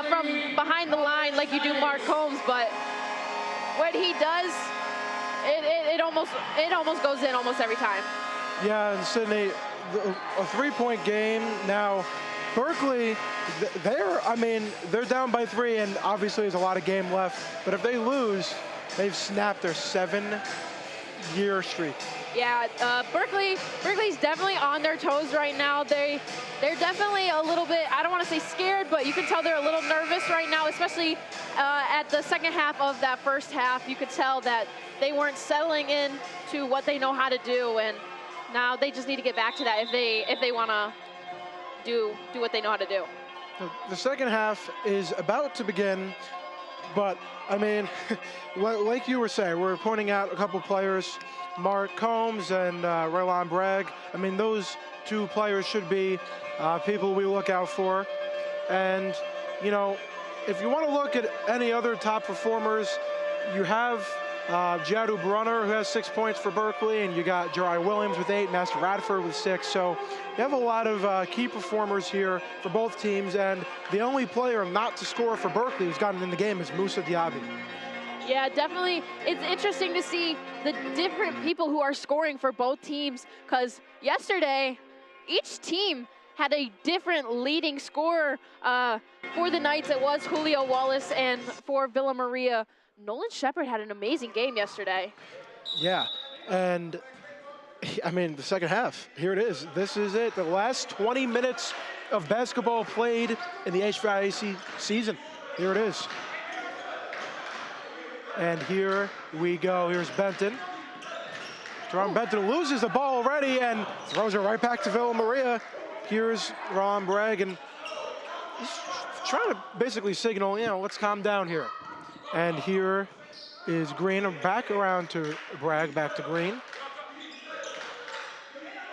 from behind the line like you do Mark Combs, but what he does, it almost goes in almost every time. Yeah, and Sydney, a 3-point game. Now, Berkeley, they're down by 3, and obviously there's a lot of game left. But if they lose, they've snapped their 7-year streak. Yeah, Berkeley's definitely on their toes right now. They're definitely a little bit, I don't want to say scared, but you can tell they're a little nervous right now, especially at the second half of that first half. You could tell that they weren't settling in to what they know how to do, and now they just need to get back to that if they want to do what they know how to do. The second half is about to begin, but I mean, like you were saying, we're pointing out a couple players, Mark Combs and Raylon Bragg. I mean, those 2 players should be people we look out for. And, you know, if you want to look at any other top performers, you have Jadu Brunner, who has 6 points for Berkeley, and you got Jari Williams with 8, Master Radford with 6. So you have a lot of key performers here for both teams, and the only player not to score for Berkeley who's gotten in the game is Moussa Diaby. Yeah, definitely. It's interesting to see the different people who are scoring for both teams, because yesterday, each team had a different leading scorer. For the Knights, it was Julio Wallace, and for Villa Maria, Nolan Shepard had an amazing game yesterday. Yeah, and I mean, the second half, here it is. This is it, the last 20 minutes of basketball played in the HVIAC season. Here it is. And here we go. Here's Benton. Jerome Benton loses the ball already and throws it right back to Villa Maria. Here's Ron Bragg, and he's trying to basically signal, you know, let's calm down here. And here is Green. Back around to Bragg, back to Green.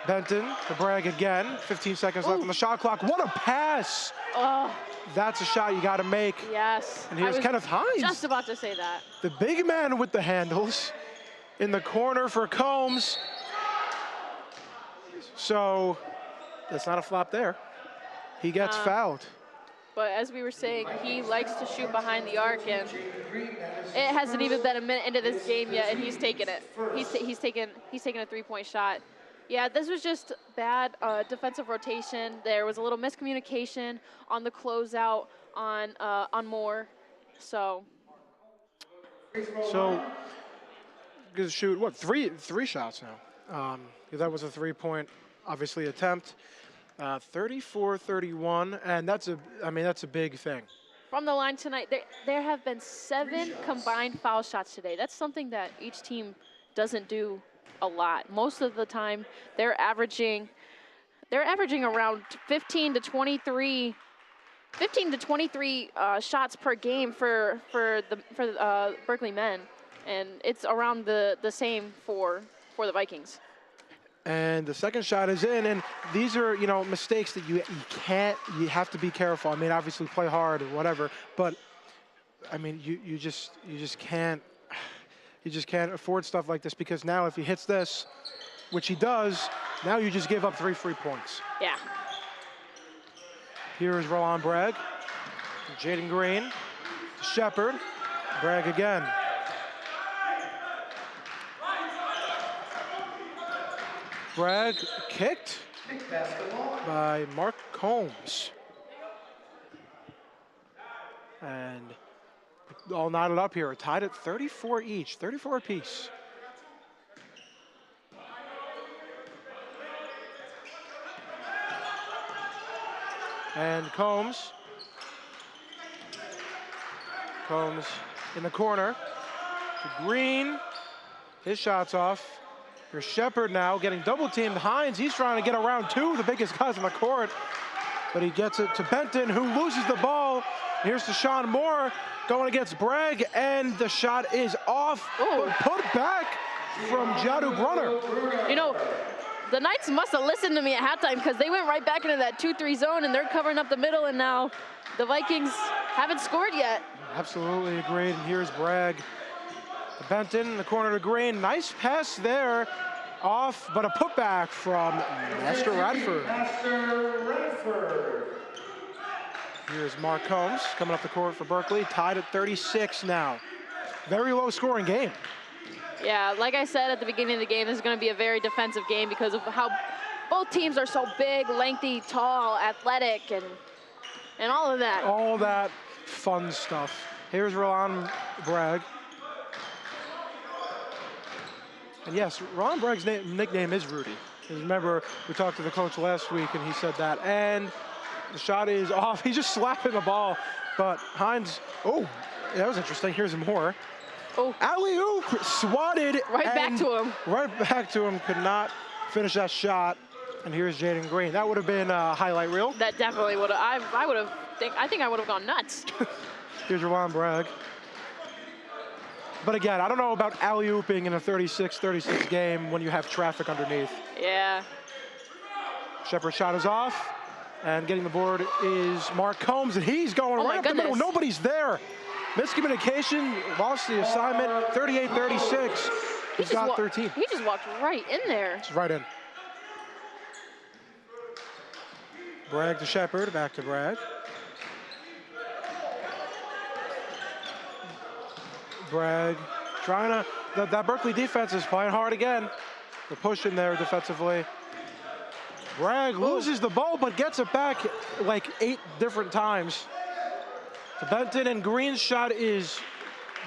Benton to Bragg again. 15 seconds left on the shot clock. What a pass! Oh. That's a shot you got to make. Yes. And here's Kenneth Hines. Just about to say that. The big man with the handles in the corner for Combs. So that's not a flop there. He gets fouled. But as we were saying, he likes to shoot behind the arc, and it hasn't even been a minute into this game yet, and he's taking it. He's taking a 3-point shot. Yeah, this was just bad defensive rotation. There was a little miscommunication on the closeout on Moore. So gonna shoot what three shots now. That was a 3-point obviously attempt. 34-31, and that's a big thing. From the line tonight, there have been 7 combined foul shots today. That's something that each team doesn't do a lot. Most of the time, they're averaging around 15 to 23 shots per game for the Berkeley men, and it's around the same for the Vikings. And the second shot is in, and these are, you know, mistakes that you have to be careful. I mean, obviously play hard or whatever, but I mean, you just can't afford stuff like this, because now if he hits this, which he does, Now you just give up 3 free points. Yeah. Here is Roland Bragg. Jaden Green to Shepard. Bragg again. Bragg kicked by Mark Combs. And all knotted up here, tied at 34 each, 34 apiece. And Combs in the corner to Green. His shot's off. Here's Shepard now getting double teamed. Hines, he's trying to get around 2 of the biggest guys on the court, but he gets it to Benton, who loses the ball. Here's Deshaun Moore going against Bragg, and the shot is off, but put back from Jadu Brunner. You know, the Knights must have listened to me at halftime, because they went right back into that 2-3 zone, and they're covering up the middle, and now the Vikings haven't scored yet. Absolutely agreed, and here's Bragg. To Benton in the corner to Green. Nice pass there, off, but a putback from Master Radford. Here's Mark Combs coming up the court for Berkeley, tied at 36 now. Very low scoring game. Yeah, like I said at the beginning of the game, this is going to be a very defensive game because of how both teams are so big, lengthy, tall, athletic, and all of that. All that fun stuff. Here's Roland Bragg. And yes, Roland Bragg's nickname is Rudy. Remember, we talked to the coach last week and he said that. And the shot is off. He's just slapping the ball. But Hines, that was interesting. Here's more. Alley-oop, swatted. Right back to him. Right back to him. Could not finish that shot. And here's Jaden Green. That would have been a highlight reel. That definitely would have. I think I would have gone nuts. Here's Roland Bragg. But again, I don't know about alley-ooping in a 36-36 game when you have traffic underneath. Yeah. Shepard's shot is off, and getting the board is Mark Combs, and he's going right up the middle. Nobody's there. Miscommunication, lost the assignment, 38-36. He's got 13. He just walked right in there. Just right in. Bragg to Shepard, back to Bragg. Bragg trying to, that Berkeley defense is playing hard again. They're pushing there defensively. Bragg loses the ball, but gets it back like 8 different times. To Benton, and Green's shot is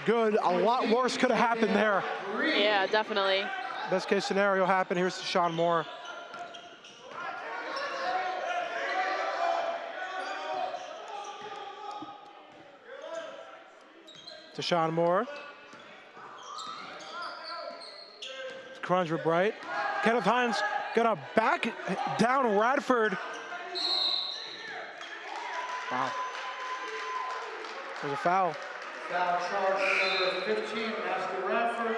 good. A lot worse could have happened there. Yeah, definitely. Best case scenario happened. Here's Deshaun Moore. Deshaun Moore. Cruncher Bright. Kenneth Hines gonna back down Radford. Wow. There's a foul. Foul charge number 15, Master Radford.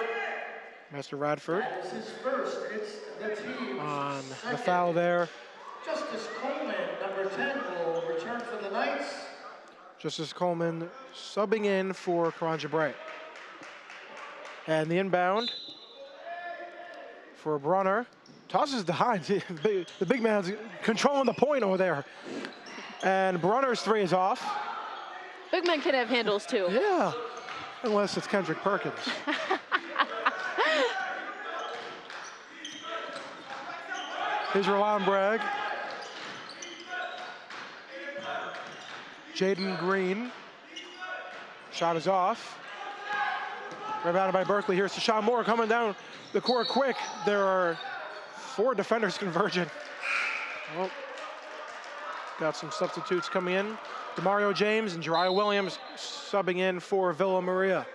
Master Radford. That is his first. It's the team's on second. The foul there. Justice Coleman, number 10, will return for the Knights. Justice Coleman subbing in for Karanja Bright. And the inbound for Brunner. Tosses to Hines. The big man's controlling the point over there. And Brunner's 3 is off. Big men can have handles too. Yeah, unless it's Kendrick Perkins. Here's Roland Bragg. Jaden Green. Shot is off. Rebounded by Berkeley. Here's Deshaun Moore coming down the court quick. There are 4 defenders converging. Well, got some substitutes coming in. DeMario James and Jariah Williams subbing in for Villa Maria.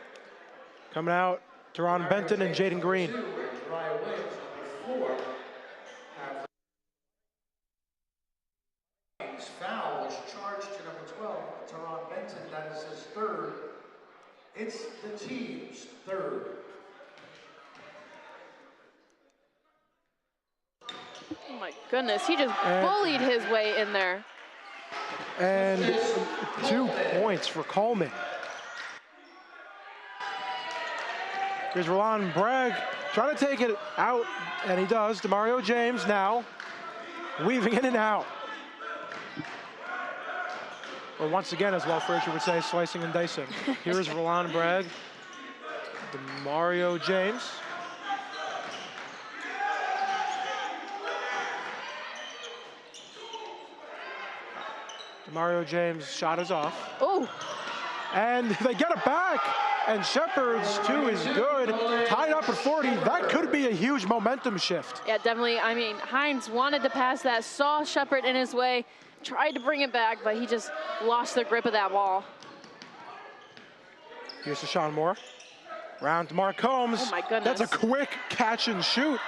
Coming out, Teron Benton and Jaden Green. Jariah Williams, number 4. Foul was charged to number 12, Teron Benton. That is his 3rd. It's the team's 3rd. Oh my goodness, he just bullied his way in there. And 2 points for Coleman. Here's Roland Bragg trying to take it out, and he does. DeMario James now weaving in and out. Or once again, as Walt Frazier would say, slicing and dicing. Here is Roland Bragg, DeMario James. DeMario James' shot is off. Oh. And they get it back. And Shepard's two is good. Tied up at 40. That could be a huge momentum shift. Yeah, definitely. I mean, Hines wanted to pass that, saw Shepard in his way, tried to bring it back, but he just lost the grip of that ball. Here's to Sean Moore. Round to Mark Combs. Oh my goodness. That's a quick catch and shoot.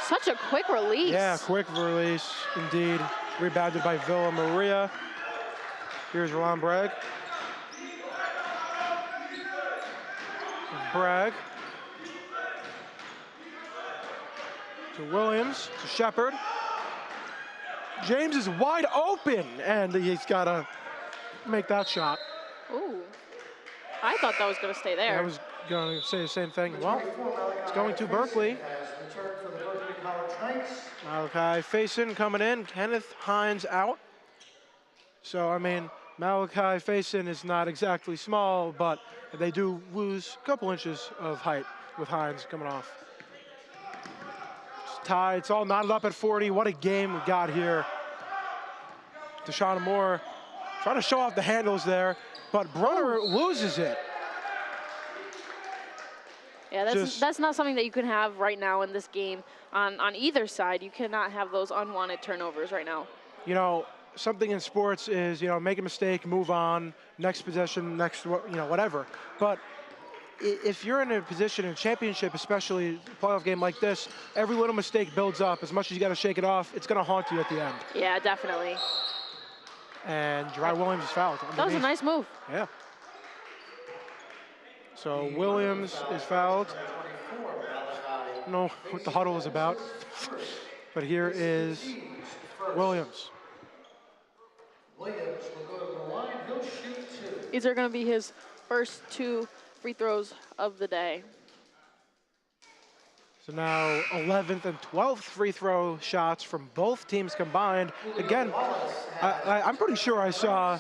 Such a quick release. Yeah, quick release indeed. Rebounded by Villa Maria. Here's Roland Bragg. Bragg to Williams, to Shepard. James is wide open, and he's got to make that shot. Ooh. I thought that was going to stay there. I was going to say the same thing. Well, it's going to Berkeley. Malachi Faison coming in. Kenneth Hines out. So, I mean, Malachi Faison is not exactly small, but they do lose a couple inches of height with Hines coming off. It's tied. It's all knotted up at 40. What a game we got here. Deshaun Moore trying to show off the handles there, but Brunner loses it. Yeah, that's not something that you can have right now in this game on either side. You cannot have those unwanted turnovers right now. You know, something in sports is, make a mistake, move on, next possession, next, whatever. But if you're in a position in a championship, especially a playoff game like this, every little mistake builds up. As much as you got to shake it off, it's going to haunt you at the end. Yeah, definitely. And Jari Williams is fouled. That was a nice move. Yeah. So Williams is fouled. I don't know what the huddle is about. But here is Williams. Williams will go to the line. He'll shoot two. These are going to be his first 2 free throws of the day. So now 11th and 12th free throw shots from both teams combined. Again, I'm pretty sure I saw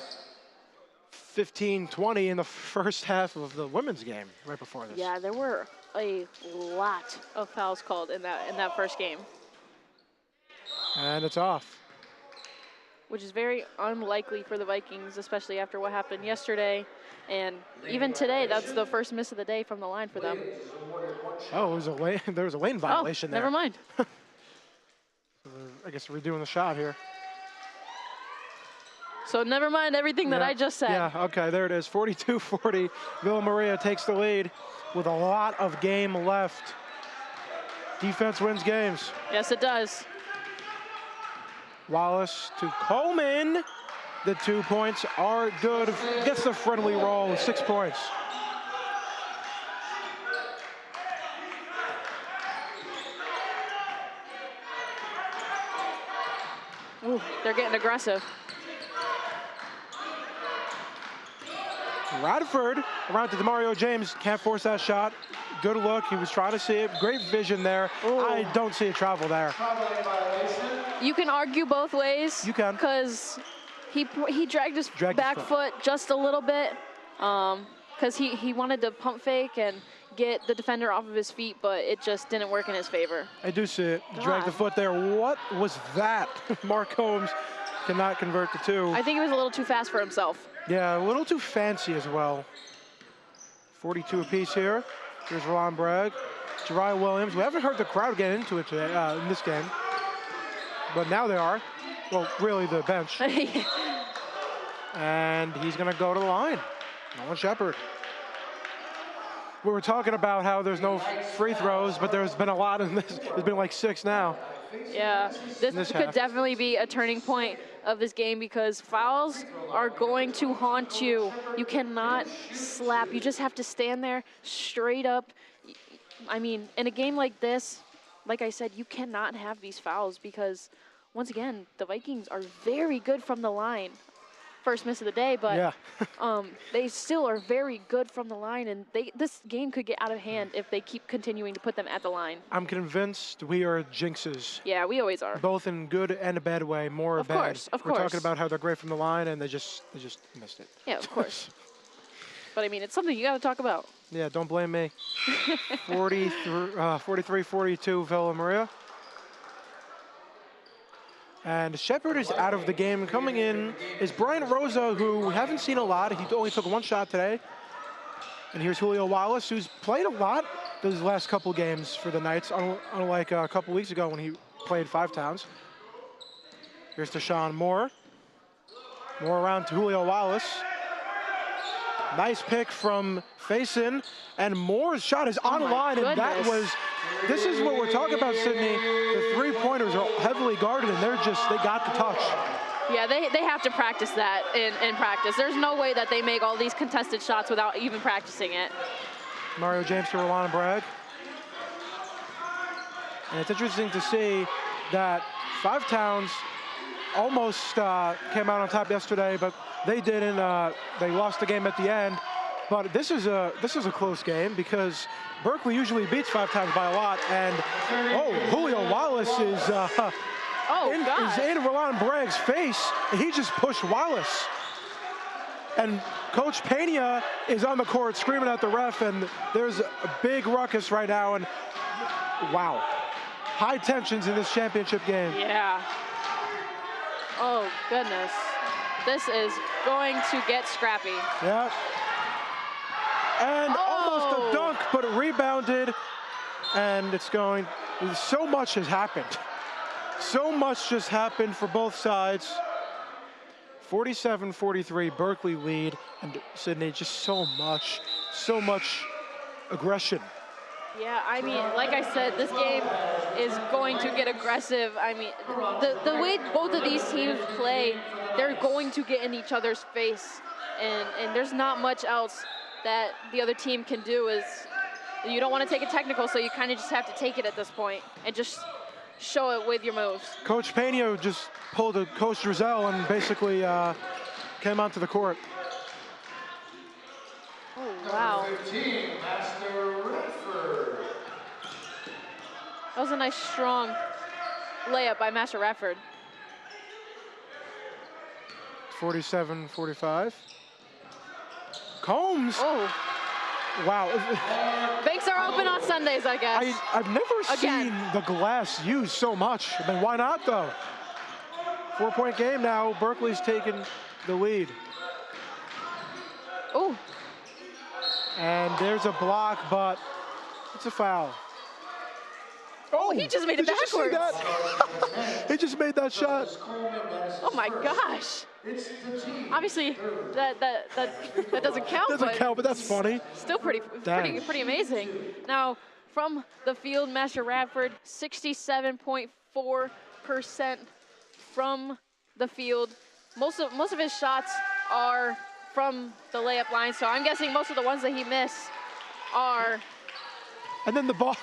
15, 20 in the first half of the women's game right before this. Yeah, there were a lot of fouls called in that first game. And it's off. Which is very unlikely for the Vikings, especially after what happened yesterday. And even today, that's the first miss of the day from the line for them. Oh, there was a lane violation there. Never mind. I guess we're doing the shot here. So never mind everything that I just said. Yeah, okay, there it is. 42-40. Villa Maria takes the lead with a lot of game left. Defense wins games. Yes, it does. Wallace to Coleman. The 2 points are good. Gets the friendly roll, 6 points. Ooh, they're getting aggressive. Radford around to DeMario James. Can't force that shot. Good look. He was trying to see it. Great vision there. Ooh. I don't see a travel there. You can argue both ways. You can. Because he dragged his back foot just a little bit. Because he wanted to pump fake and get the defender off of his feet, but it just didn't work in his favor. I do see it. Drag the foot there. What was that? Mark Holmes cannot convert the 2. I think he was a little too fast for himself. Yeah, a little too fancy as well. 42 apiece here. Here's Roland Bragg. Jari Williams. We haven't heard the crowd get into it today, in this game. But now they are. Well, really the bench. And he's going to go to the line. Nolan Shepard. We were talking about how there's no free throws, but there's been a lot in this. There's been like 6 now. Yeah, this could definitely be a turning point of this game because fouls are going to haunt you. You cannot slap. You just have to stand there straight up. I mean, in a game like this, like I said, you cannot have these fouls because, once again, the Vikings are very good from the line. first miss of the day, but Yeah. they still are very good from the line, and this game could get out of hand if they keep continuing to put them at the line. I'm convinced we are jinxes, Yeah, we always are. both in good and a bad way. More Of bad. course, of We're course. talking about how they're great from the line, and they just missed it. Yeah, of course. But I mean, it's something you got to talk about. Yeah, don't blame me. 43-42 Villa Maria. And Shepard is out of the game. Coming in is Brian Rosa, who we haven't seen a lot. He only took one shot today. And here's Julio Wallace, who's played a lot those last couple games for the Knights, unlike a couple weeks ago when he played 5 towns. Here's Deshaun Moore. Moore around to Julio Wallace. Nice pick from Faison, and Moore's shot is on line, and that was, this is what we're talking about, Sydney. The 3-pointers are heavily guarded, and they got the touch. Yeah, they have to practice that in practice. There's no way that they make all these contested shots without even practicing it. Mario James to Rolando Bragg. And it's interesting to see that 5 towns almost came out on top yesterday, but they didn't. They lost the game at the end. But this is a close game because Berkeley usually beats 5 towns by a lot. And Julio Wallace is in Rolando Bragg's face. He just pushed Wallace. And Coach Pena is on the court screaming at the ref, and there's a big ruckus right now. And wow, high tensions in this championship game. Yeah. Oh goodness. This is going to get scrappy. Yeah. And almost a dunk, but it rebounded. And so much has happened. So much just happened for both sides. 47-43, Berkeley lead. And Sydney, just so much aggression. Yeah, I mean, like I said, this game is going to get aggressive. I mean, the way both of these teams play, they're going to get in each other's face. And there's not much else that the other team can do. Is you don't want to take a technical, so you kind of just have to take it at this point and just show it with your moves. Coach Pena just pulled a Coach Drizel and basically came onto the court. Oh, wow. That was a nice, strong layup by Master Radford. 47-45. Combs. Oh. Wow. Banks are open on Sundays, I guess. I've never seen the glass used so much. I mean, why not, though? 4-point game now. Berkeley's taken the lead. Oh. And there's a block, but it's a foul. Oh, he just made it backwards. Did you see that? He just made that shot. Oh my gosh. Obviously, that doesn't count. Doesn't count, but that's funny. Still pretty amazing. Now, from the field, Master Radford, 67.4% from the field. Most of his shots are from the layup line, so I'm guessing most of the ones that he missed are. And then the ball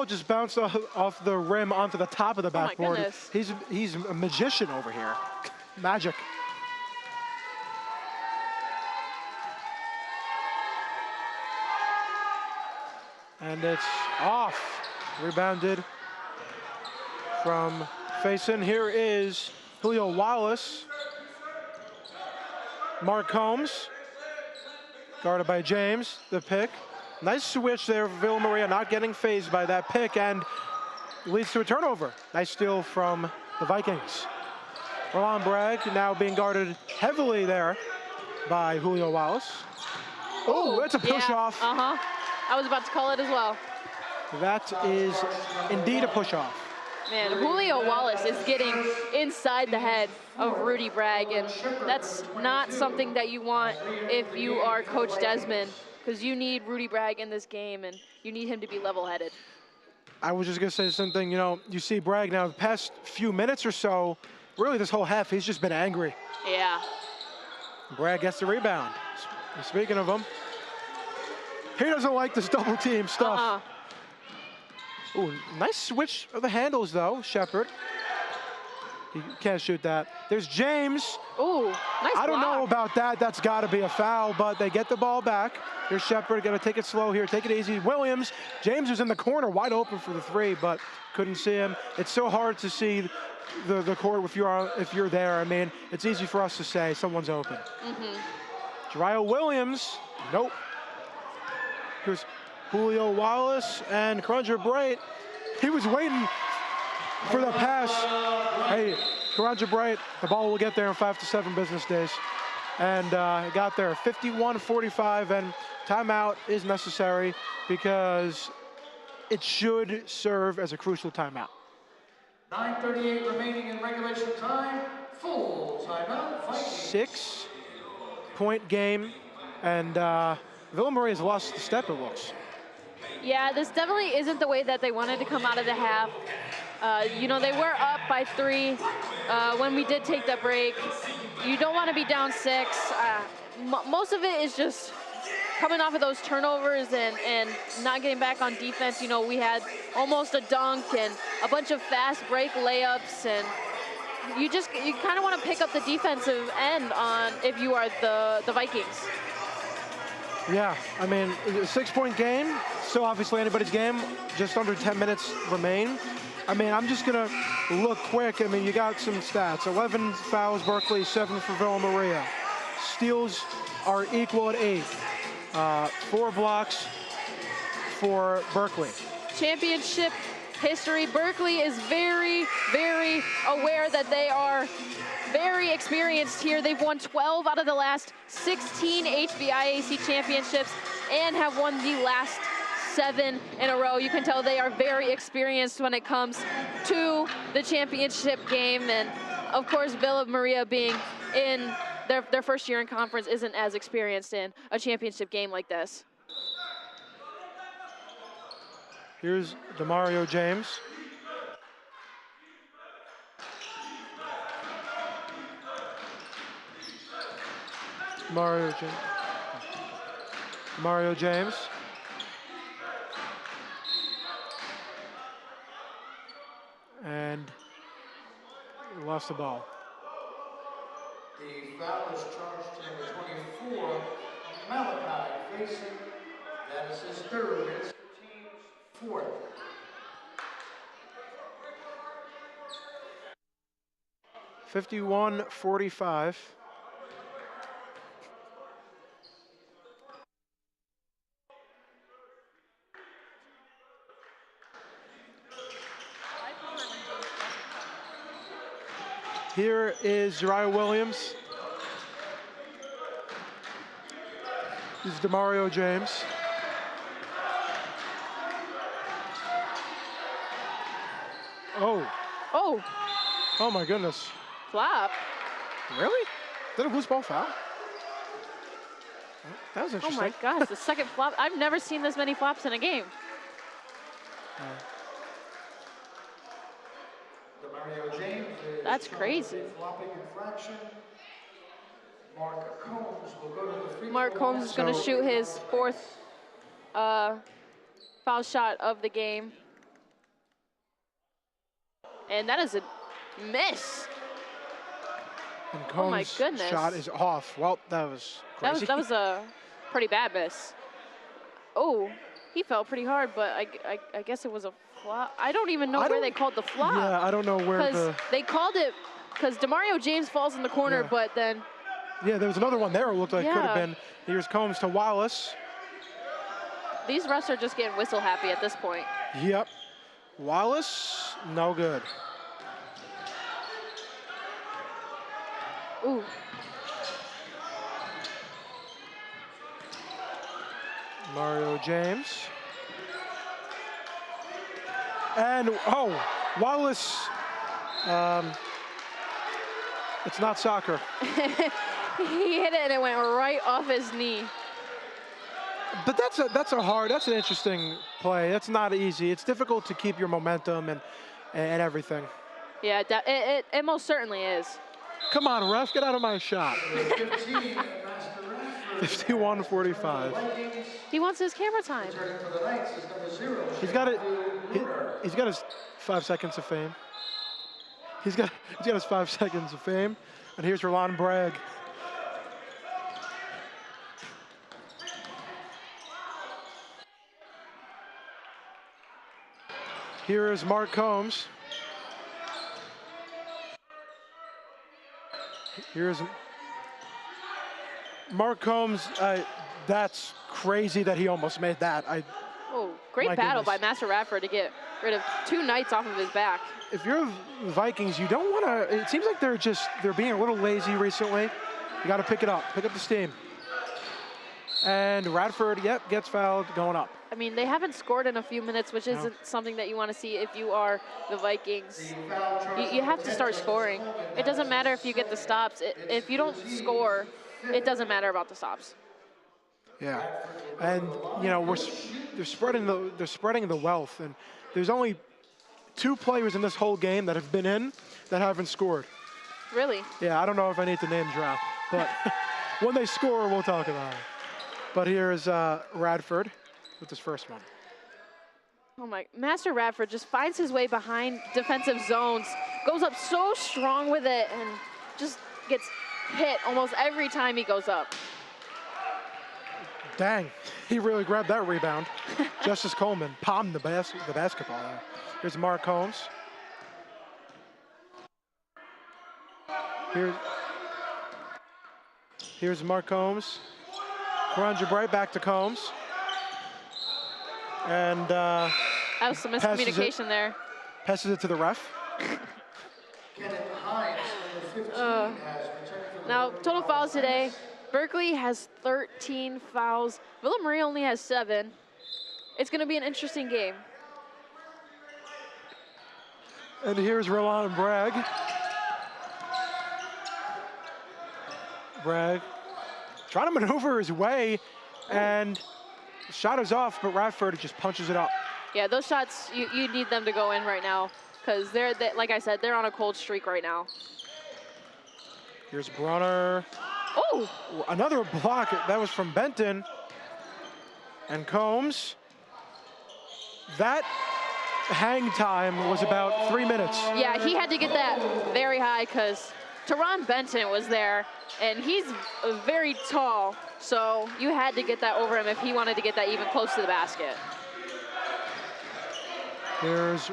just bounced off the rim onto the top of the backboard. Oh my goodness. He's a magician over here. Magic. And it's off. Rebounded from Faison. Here is Julio Wallace. Mark Combs. Guarded by James. The pick. Nice switch there for Villa Maria, not getting phased by that pick, and leads to a turnover. Nice steal from the Vikings. Rolando Bragg now being guarded heavily there by Julio Wallace. Oh, that's a push-off. I was about to call it as well. That is indeed a push-off. Man, Julio Wallace is getting inside the head of Rudy Bragg, and that's not something that you want if you are Coach Desmond, because you need Rudy Bragg in this game, and you need him to be level-headed. I was just going to say something. You know, you see Bragg now the past few minutes or so, really this whole half, he's just been angry. Yeah. Bragg gets the rebound. Speaking of him, he doesn't like this double team stuff. Ooh, nice switch of the handles, though, Shepard. He can't shoot that. There's James. Ooh, nice I don't know block. about that. That's got to be a foul, but they get the ball back. Here's Shepard. Got to take it slow here. Take it easy. Williams. James was in the corner, wide open for the three, but couldn't see him. It's so hard to see the court if you're there. I mean, it's easy for us to say someone's open. Jariah Williams. Nope. Here's Julio Wallace and Karanja Bright. He was waiting for the pass. Hey, Karanja Bright, the ball will get there in 5 to 7 business days. And it got there 51-45, and timeout is necessary because it should serve as a crucial timeout. 9:38 remaining in regulation time. Full timeout. 6-point game, and Villa Maria's lost the step, it looks. Yeah, this definitely isn't the way that they wanted to come out of the half. You know, they were up by 3 when we did take that break. You don't want to be down 6. Most of it is just coming off of those turnovers and not getting back on defense. You know, we had almost a dunk and a bunch of fast break layups, and you kind of want to pick up the defensive end on if you are the Vikings. Yeah, I mean, a 6-point game, still obviously anybody's game, just under 10 minutes remain. I mean, I'm just gonna look quick. I mean, you got some stats. 11 fouls, Berkeley, 7 for Villa Maria. Steals are equal at 8. 4 blocks for Berkeley. Championship history. Berkeley is very, very aware that they are very experienced here. They've won 12 out of the last 16 HVIAC championships and have won the last 7 in a row. You can tell they are very experienced when it comes to the championship game. And of course, Villa Maria being in their first year in conference isn't as experienced in a championship game like this. Here's DeMario James. Mario James. And he lost the ball. The foul is charged to number 24, Malachi, facing. That is his 3rd. It's the team's 4th. 51-45. Here is Jariah Williams. This is DeMario James. Oh. Oh. Oh my goodness. Flop. Really? Is that a loose ball foul? That was Oh interesting. my gosh, the second flop. I've never seen this many flops in a game. DeMario James is That's crazy. flopping infraction. Mark Combs will go to the free Mark throw Combs line. is going to shoot his 4th foul shot of the game. And that is a miss. And Oh my Combs' goodness. shot is off. Well, that was crazy. That was a pretty bad miss. Oh, he fell pretty hard, but I guess it was a flop. I don't even know where they called the flop. Yeah, I don't know where Because they called it, because DeMario James falls in the corner, Yeah. but then Yeah, there was another one there. It looked like it could have Yeah. been. Here's Combs to Wallace. these refs are just getting whistle happy at this point. Yep. Wallace, no good. Ooh. Mario James. And, oh, Wallace, it's not soccer. He hit it and it went right off his knee. But that's an interesting play. That's not easy. It's difficult to keep your momentum and everything. Yeah, it most certainly is. Come on, ref, get out of my shot. 51-45. He wants his camera time. He's got it. He's got his 5 seconds of fame. He's got his 5 seconds of fame. And here's Roland Bragg. Here is Mark Combs. Here's Mark Combs. That's crazy that he almost made that. Oh, great battle by Master Radford to get rid of 2 knights off of his back. If you're the Vikings, you don't want to. It seems like they're being a little lazy recently. You got to pick it up, pick up the steam. And Radford, yep, gets fouled, going up. I mean, they haven't scored in a few minutes, which isn't something that you want to see if you are the Vikings. You have to start scoring. It doesn't matter if you get the stops. If you don't score, it doesn't matter about the stops. Yeah, and you know they're spreading the wealth, and there's only 2 players in this whole game that have been in that haven't scored. Really? Yeah, I don't know if I need to name drop, but when they score, we'll talk about it. But here's Radford with his first one. Oh my, Master Radford just finds his way behind defensive zones, goes up so strong with it, and just gets hit almost every time he goes up. Dang, he really grabbed that rebound. Justice Coleman palmed the basketball there. Here's Mark Combs. Here's Mark Combs. Runs you right back to Combs. And that was some miscommunication there. Passes it to the ref. Now, total fouls today. Berkeley has 13 fouls. Villa Maria only has 7. It's going to be an interesting game. And here's Roland Bragg. Bragg trying to maneuver his way, and the shot is off, but Radford just punches it up. Yeah, those shots, you need them to go in right now, because they're, like I said, they're on a cold streak right now. Here's Brunner. Oh! Another block. That was from Benton. And Combs. That hang time was about 3 minutes. Yeah, he had to get that very high because Teron Benton was there, and he's very tall, so you had to get that over him if he wanted to get that even close to the basket. There's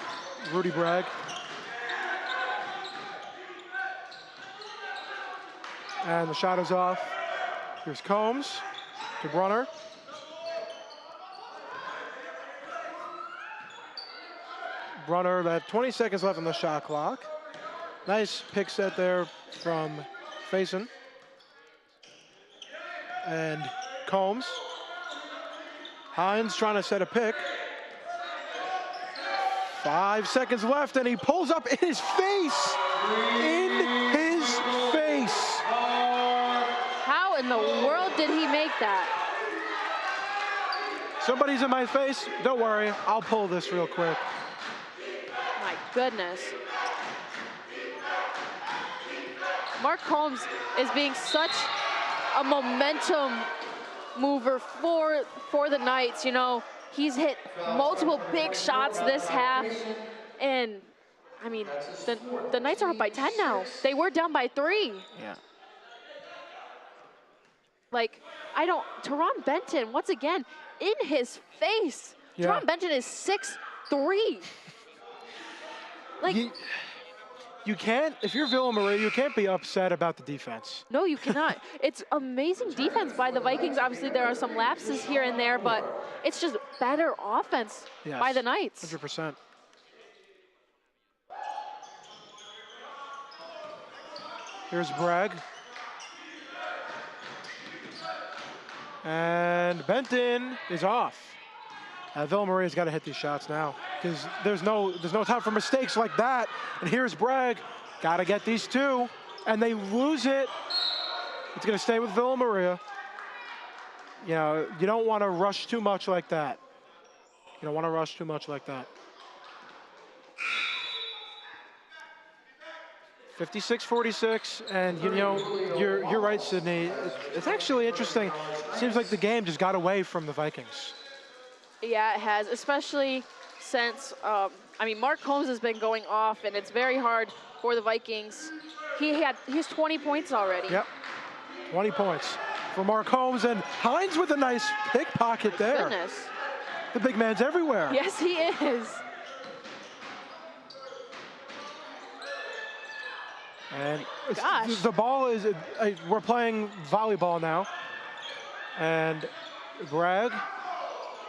Rudy Bragg. And the shot is off. Here's Combs to Brunner. Brunner, that 20 seconds left on the shot clock. Nice pick set there from Faison. And Combs. Hines trying to set a pick. 5 seconds left, and he pulls up in his face. In his face. How in the world did he make that? Somebody's in my face. Don't worry, I'll pull this real quick. My goodness. Mark Combs is being such a momentum mover for the Knights. You know, he's hit multiple big shots this half, and I mean, the Knights are up by 10 now. They were down by 3. Yeah. Like, Teron Benton, once again, in his face. Yeah. Teron Benton is 6'3". Like, you can't, if you're Villa Maria, you can't be upset about the defense. no, you cannot. It's amazing defense by the Vikings. Obviously, there are some lapses here and there, but it's just better offense by the Knights. 100%. Here's Bragg. And Benton is off. Villa Maria's got to hit these shots now because there's no time for mistakes like that. And here's Bragg. Got to get these 2. And they lose it. It's going to stay with Villa Maria. You know, you don't want to rush too much like that. You don't want to rush too much like that. 56-46, and you know, you're right, Sydney. It's actually interesting. Seems like the game just got away from the Vikings. Yeah, it has, especially since I mean, Mark Holmes has been going off, and it's very hard for the Vikings. He's 20 points already. Yep, 20 points for Mark Holmes, and Hines with a nice pickpocket there. Goodness. The big man's everywhere. Yes, he is. And Gosh. the ball is, we're playing volleyball now. And Bragg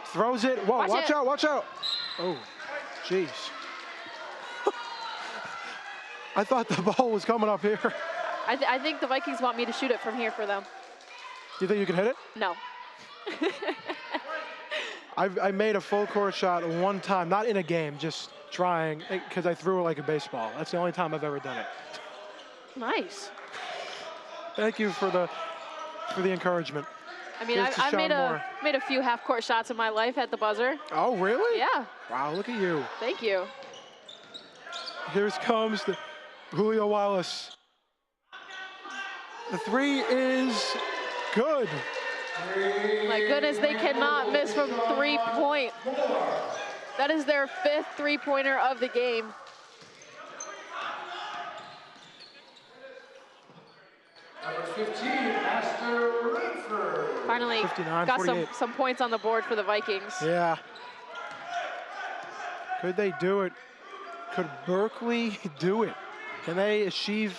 throws it. Whoa, watch out, watch out. Oh, jeez. I thought the ball was coming up here. I think the Vikings want me to shoot it from here for them. Do you think you can hit it? No. I made a full court shot one time, not in a game, just trying, because I threw it like a baseball. That's the only time I've ever done it. Nice. Thank you for the encouragement. I mean, Here's to I've Sean made a few half-court shots in my life at the buzzer. Oh, really? Yeah. Wow, look at you. Thank you. Here comes the Julio Wallace. The three is good. My goodness, they cannot miss from three-point. That is their 5th three-pointer of the game. Number 15, Master Redford. Finally 59, got 48. some points on the board for the Vikings. Yeah. Could they do it? Could Berkeley do it? Can they achieve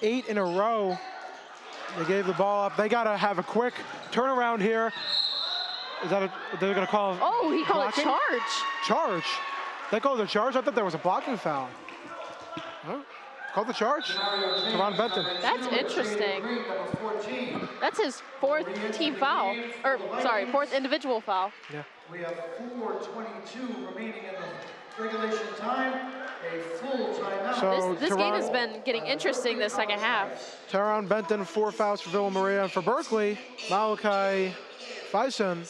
8 in a row? They gave the ball up. They got to have a quick turnaround here. Is that they're going to call? Oh, he called blocking? a charge. Charge? They called a charge? I thought there was a blocking foul. Huh? Called the charge? Teron Benton. That's interesting. That's his 4th team foul. Or, sorry, 4th individual foul. Yeah. We have 4:22 remaining in the regulation time. A full timeout. So This game has been getting interesting this second half. Teron Benton, 4 fouls for Villa Maria. And for Berkeley, Malachi Faison,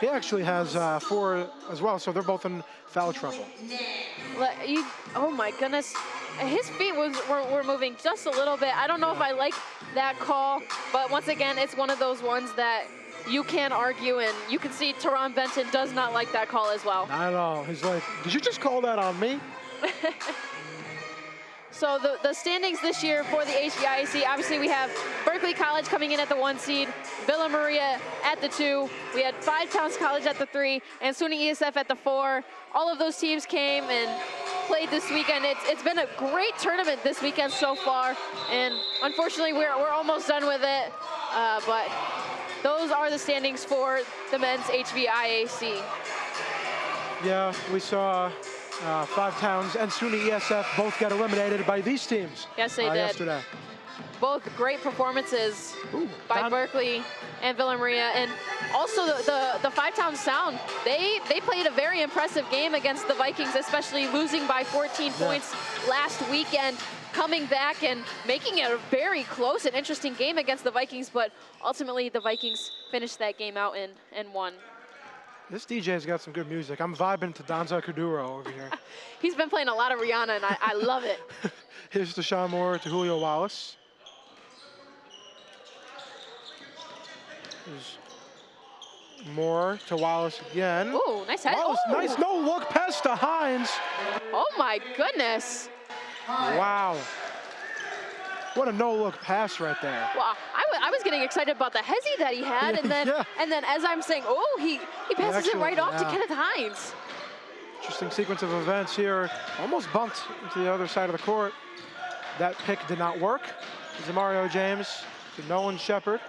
he actually has 4 as well. So they're both in foul trouble. Oh my goodness. His feet were moving just a little bit. I don't know if I like that call, but once again, it's one of those ones that you can't argue, and you can see Teron Benton does not like that call as well. Not at all. He's like, did you just call that on me? So the standings this year for the HVIAC, obviously we have Berkeley College coming in at the 1 seed, Villa Maria at the 2, we had Five Towns College at the 3, and SUNY ESF at the 4. All of those teams came and played this weekend. It's been a great tournament this weekend so far, and unfortunately we're almost done with it, but those are the standings for the men's HVIAC. Yeah, we saw Five Towns and SUNY ESF both get eliminated by these teams. Yes, they did. Yesterday. Both great performances by Berkeley and Villa Maria, and also the Five Towns Sound. They played a very impressive game against the Vikings, especially losing by 14 points last weekend, coming back and making it a very close and interesting game against the Vikings, but ultimately the Vikings finished that game out and won. This DJ's got some good music. I'm vibing to Danza Kuduro over here. He's been playing a lot of Rihanna, and I love it. Here's to Sean Moore, to Julio Wallace. Here's Moore to Wallace again. Ooh, nice head. Wallace, Ooh. nice no-look pass to Hines. Oh my goodness. Wow. What a no-look pass right there. Well, I was getting excited about the hezi that he had, and then and then as I'm saying, oh, he passes it right off to Kenneth Hines. Interesting sequence of events here. Almost bumped into the other side of the court. That pick did not work. Zamario James to Nolan Shepard.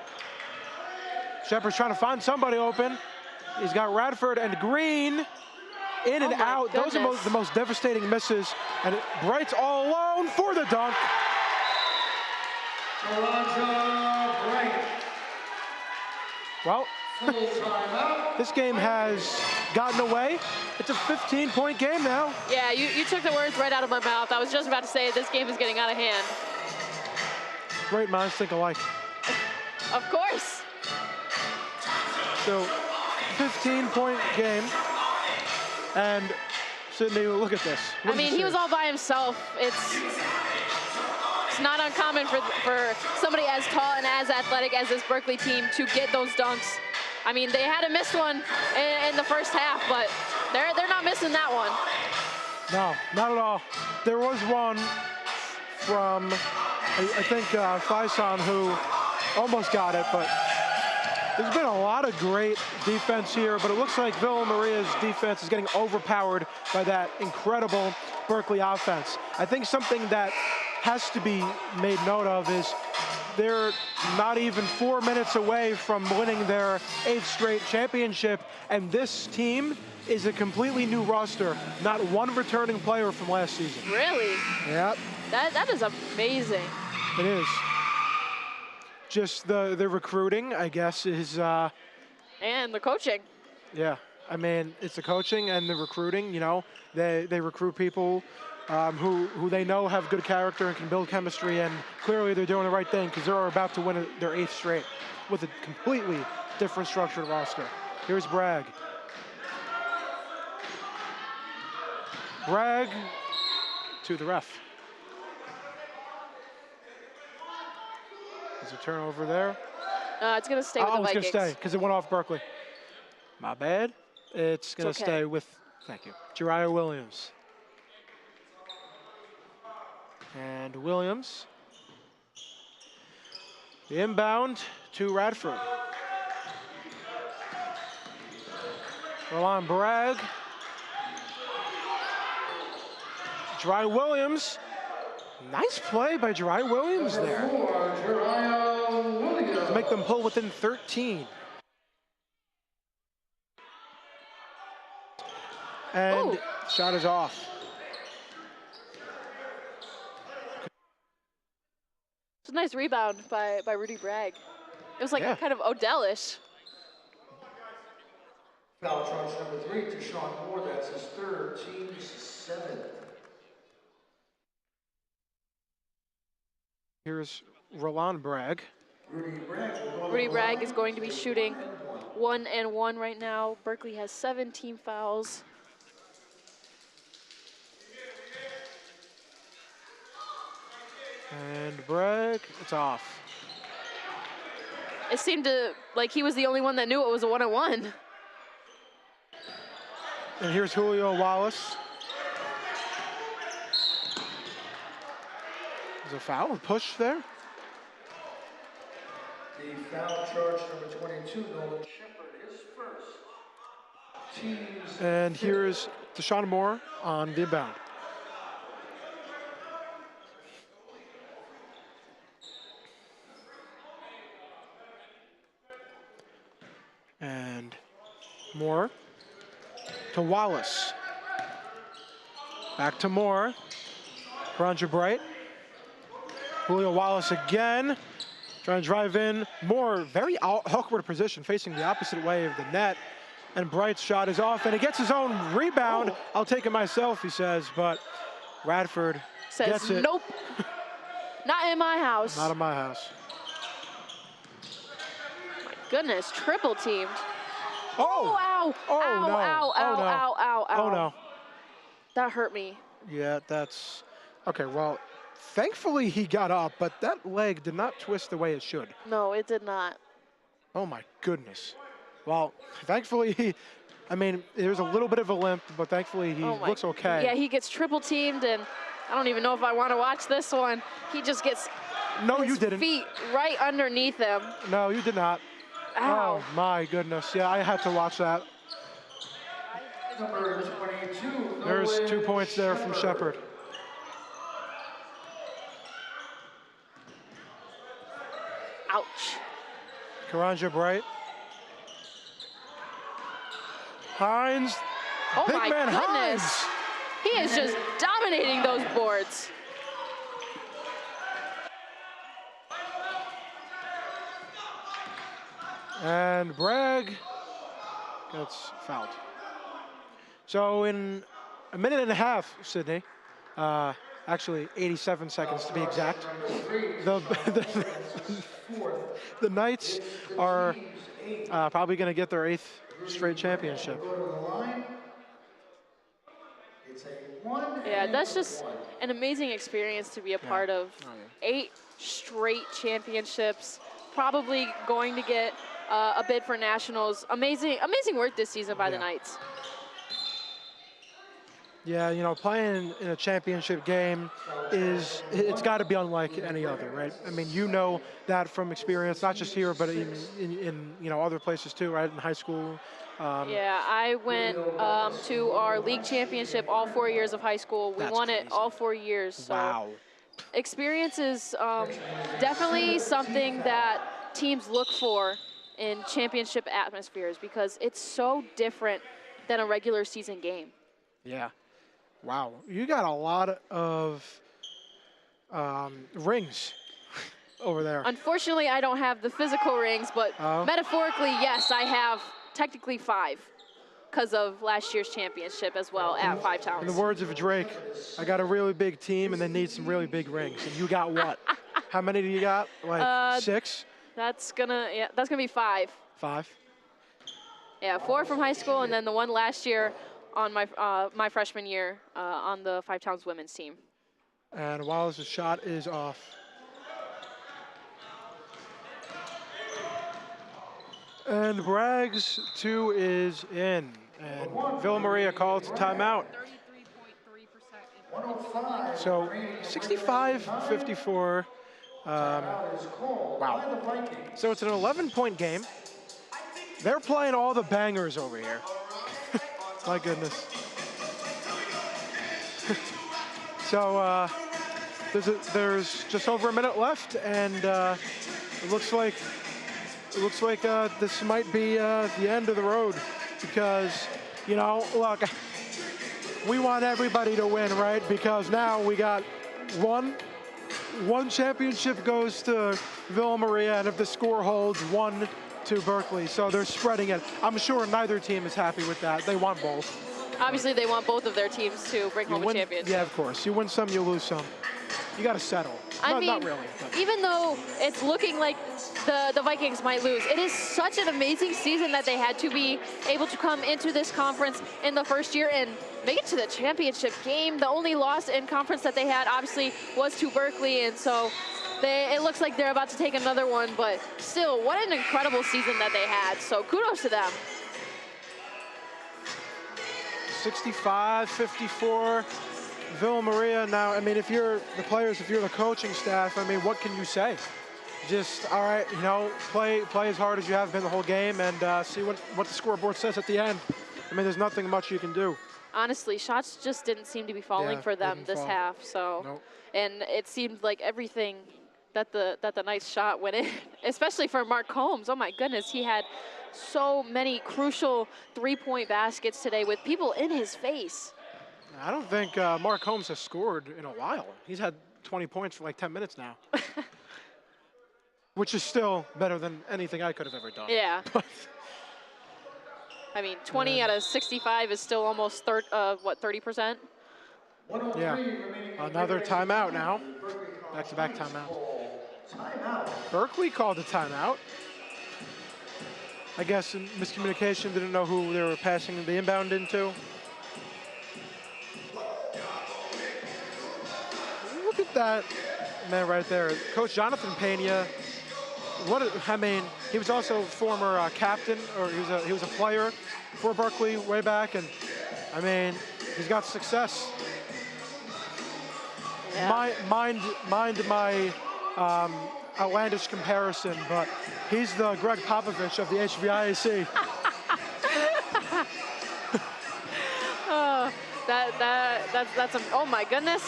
Shepard's trying to find somebody open. He's got Radford and Green in and out. Goodness. Those are the most devastating misses. And Bright's all alone for the dunk. Bright. Well, Full timeout. this game has gotten away. It's a 15-point game now. Yeah, you took the words right out of my mouth. I was just about to say this game is getting out of hand. Great minds think alike. Of course. So, 15-point game. And Sydney, look at this. I mean, he was all by himself. It's not uncommon for somebody as tall and as athletic as this Berkeley team to get those dunks. I mean, they had a missed one in the first half, but they're not missing that one. No, not at all. There was one from, I think, Faison, who almost got it, but there's been a lot of great defense here, but it looks like Villa Maria's defense is getting overpowered by that incredible Berkeley offense. I think something that has to be made note of is they're not even 4 minutes away from winning their 8th straight championship, and this team is a completely new roster. Not one returning player from last season. Really? Yep. That is amazing. It is. Just the recruiting, I guess, is And the coaching. yeah. I mean, it's the coaching and the recruiting. You know, they recruit people who they know have good character and can build chemistry, and clearly they're doing the right thing because they're about to win their 8th straight with a completely different structured roster. Here's Bragg. Bragg to the ref. There's a turnover there. It's going to stay with the Vikings. It's going to stay because it went off Berkeley. My bad. It's going to okay. stay with, thank you, Jariah Williams. And Williams, the inbound to Radford. Roland Bragg. Jariah Williams. Nice play by Jariah Williams there. To make them pull within 13. And Ooh. Shot is off. It's a nice rebound by Rudy Bragg. It was like Yeah. kind of Odell-ish. Foul charge number 3 to Sean Moore. That's his 3rd, team's 7th. Here's Roland Bragg. Rudy Bragg is going to be shooting 1-and-1 right now. Berkeley has 7 team fouls. And Bragg, it's off. It seemed like he was the only one that knew it was a 1-on-1. And here's Julio Wallace. There's a foul, a push there. The foul charge number 22, Nolan Shepard, his 1st. Team's And here's Deshaun Moore on the inbound. And Moore to Wallace. Back to Moore. Karanja Bright. Julio Wallace again. Trying to drive in. Moore, very awkward position, facing the opposite way of the net. And Bright's shot is off, and he gets his own rebound. Oh. I'll take it myself, he says, but Radford Says, gets it. nope, not in my house. Not in my house. Goodness, triple teamed. Oh! Ow! Oh, ow, no. ow, Oh, ow, no. ow, ow, ow. Oh, no. That hurt me. Yeah, that's... Okay, well, thankfully he got up, but that leg did not twist the way it should. No, it did not. Oh, my goodness. Well, thankfully he... I mean, there's a little bit of a limp, but thankfully he looks okay. Yeah, he gets triple teamed, and I don't even know if I want to watch this one. He just gets No, his you didn't. feet right underneath him. No, you did not. Ow. Oh, my goodness. Yeah, I had to watch that. number 22, There's Nolan 2 points there from Shepard. Ouch. Karanja Bright. Hines. Oh Big my man goodness. Hines. He is just dominating those boards. And Bragg gets fouled. So in a minute and a half, Sydney, actually 87 seconds to be exact, the Knights are probably going to get their 8th straight championship. Yeah, that's just an amazing experience to be a part of. 8 straight championships, probably going to get a bid for nationals. Amazing work this season by the Knights. Yeah, you know, playing in a championship game it's got to be unlike any other, right? I mean, you know that from experience, not just here, but in you know, other places too, right? In high school. Yeah, I went to our league championship all 4 years of high school. We That's won it crazy. all 4 years. So Wow. experience is definitely something that teams look for in championship atmospheres because it's so different than a regular season game. Yeah. Wow. You got a lot of rings over there. Unfortunately, I don't have the physical rings, but Oh. metaphorically, yes, I have technically 5 because of last year's championship as well at 5 In Towns. the words of Drake, I got a really big team and they need some really big rings. And you got what? How many do you got? Like 6? That's gonna be 5. 5? Yeah, 4 from high school, and then the one last year on my freshman year on the 5 Towns women's team. And Wallace's shot is off. And Bragg's 2 is in. And Villa Maria calls timeout. 33.3%. So 65-54. Wow. So it's an 11-point game. They're playing all the bangers over here. My goodness. So there's just over a minute left, and it looks like this might be the end of the road, because, you know, look, we want everybody to win, right? Because now we got one championship goes to Villa Maria, and if the score holds, 1 to Berkeley. So they're spreading it. I'm sure neither team is happy with that. They want both. Obviously, they want both of their teams to bring home a championship. Yeah, of course. You win some, you lose some. You got to settle. I mean, not really. But. Even though it's looking like the Vikings might lose, it is such an amazing season that they had to be able to come into this conference in the first year and make it to the championship game. The only loss in conference that they had, obviously, was to Berkeley, and so it looks like they're about to take another one, but still, what an incredible season that they had. So kudos to them. 65-54, Villa Maria. Now, I mean, if you're the players, if you're the coaching staff, I mean, what can you say? Just, all right, you know, play as hard as you have been the whole game, and see what the scoreboard says at the end. I mean, there's nothing much you can do. Honestly, shots just didn't seem to be falling for them this half. So, nope. And it seemed like everything that the Knights shot went in, especially for Mark Holmes. Oh my goodness, he had so many crucial 3-point baskets today with people in his face. I don't think Mark Holmes has scored in a while. He's had 20 points for like 10 minutes now. Which is still better than anything I could have ever done. Yeah. I mean, 20 out of 65 is still almost 30%? Yeah. Another timeout now. Back-to-back timeout. Berkeley called a timeout. I guess in miscommunication, didn't know who they were passing the inbound into. Look at that man right there. Coach Jonathan Pena. I mean, he was also former captain, or he was a player for Berkeley way back, and I mean, he's got success. Yeah. Mind my outlandish comparison, but he's the Greg Popovich of the HVIAC. Oh, that's oh my goodness.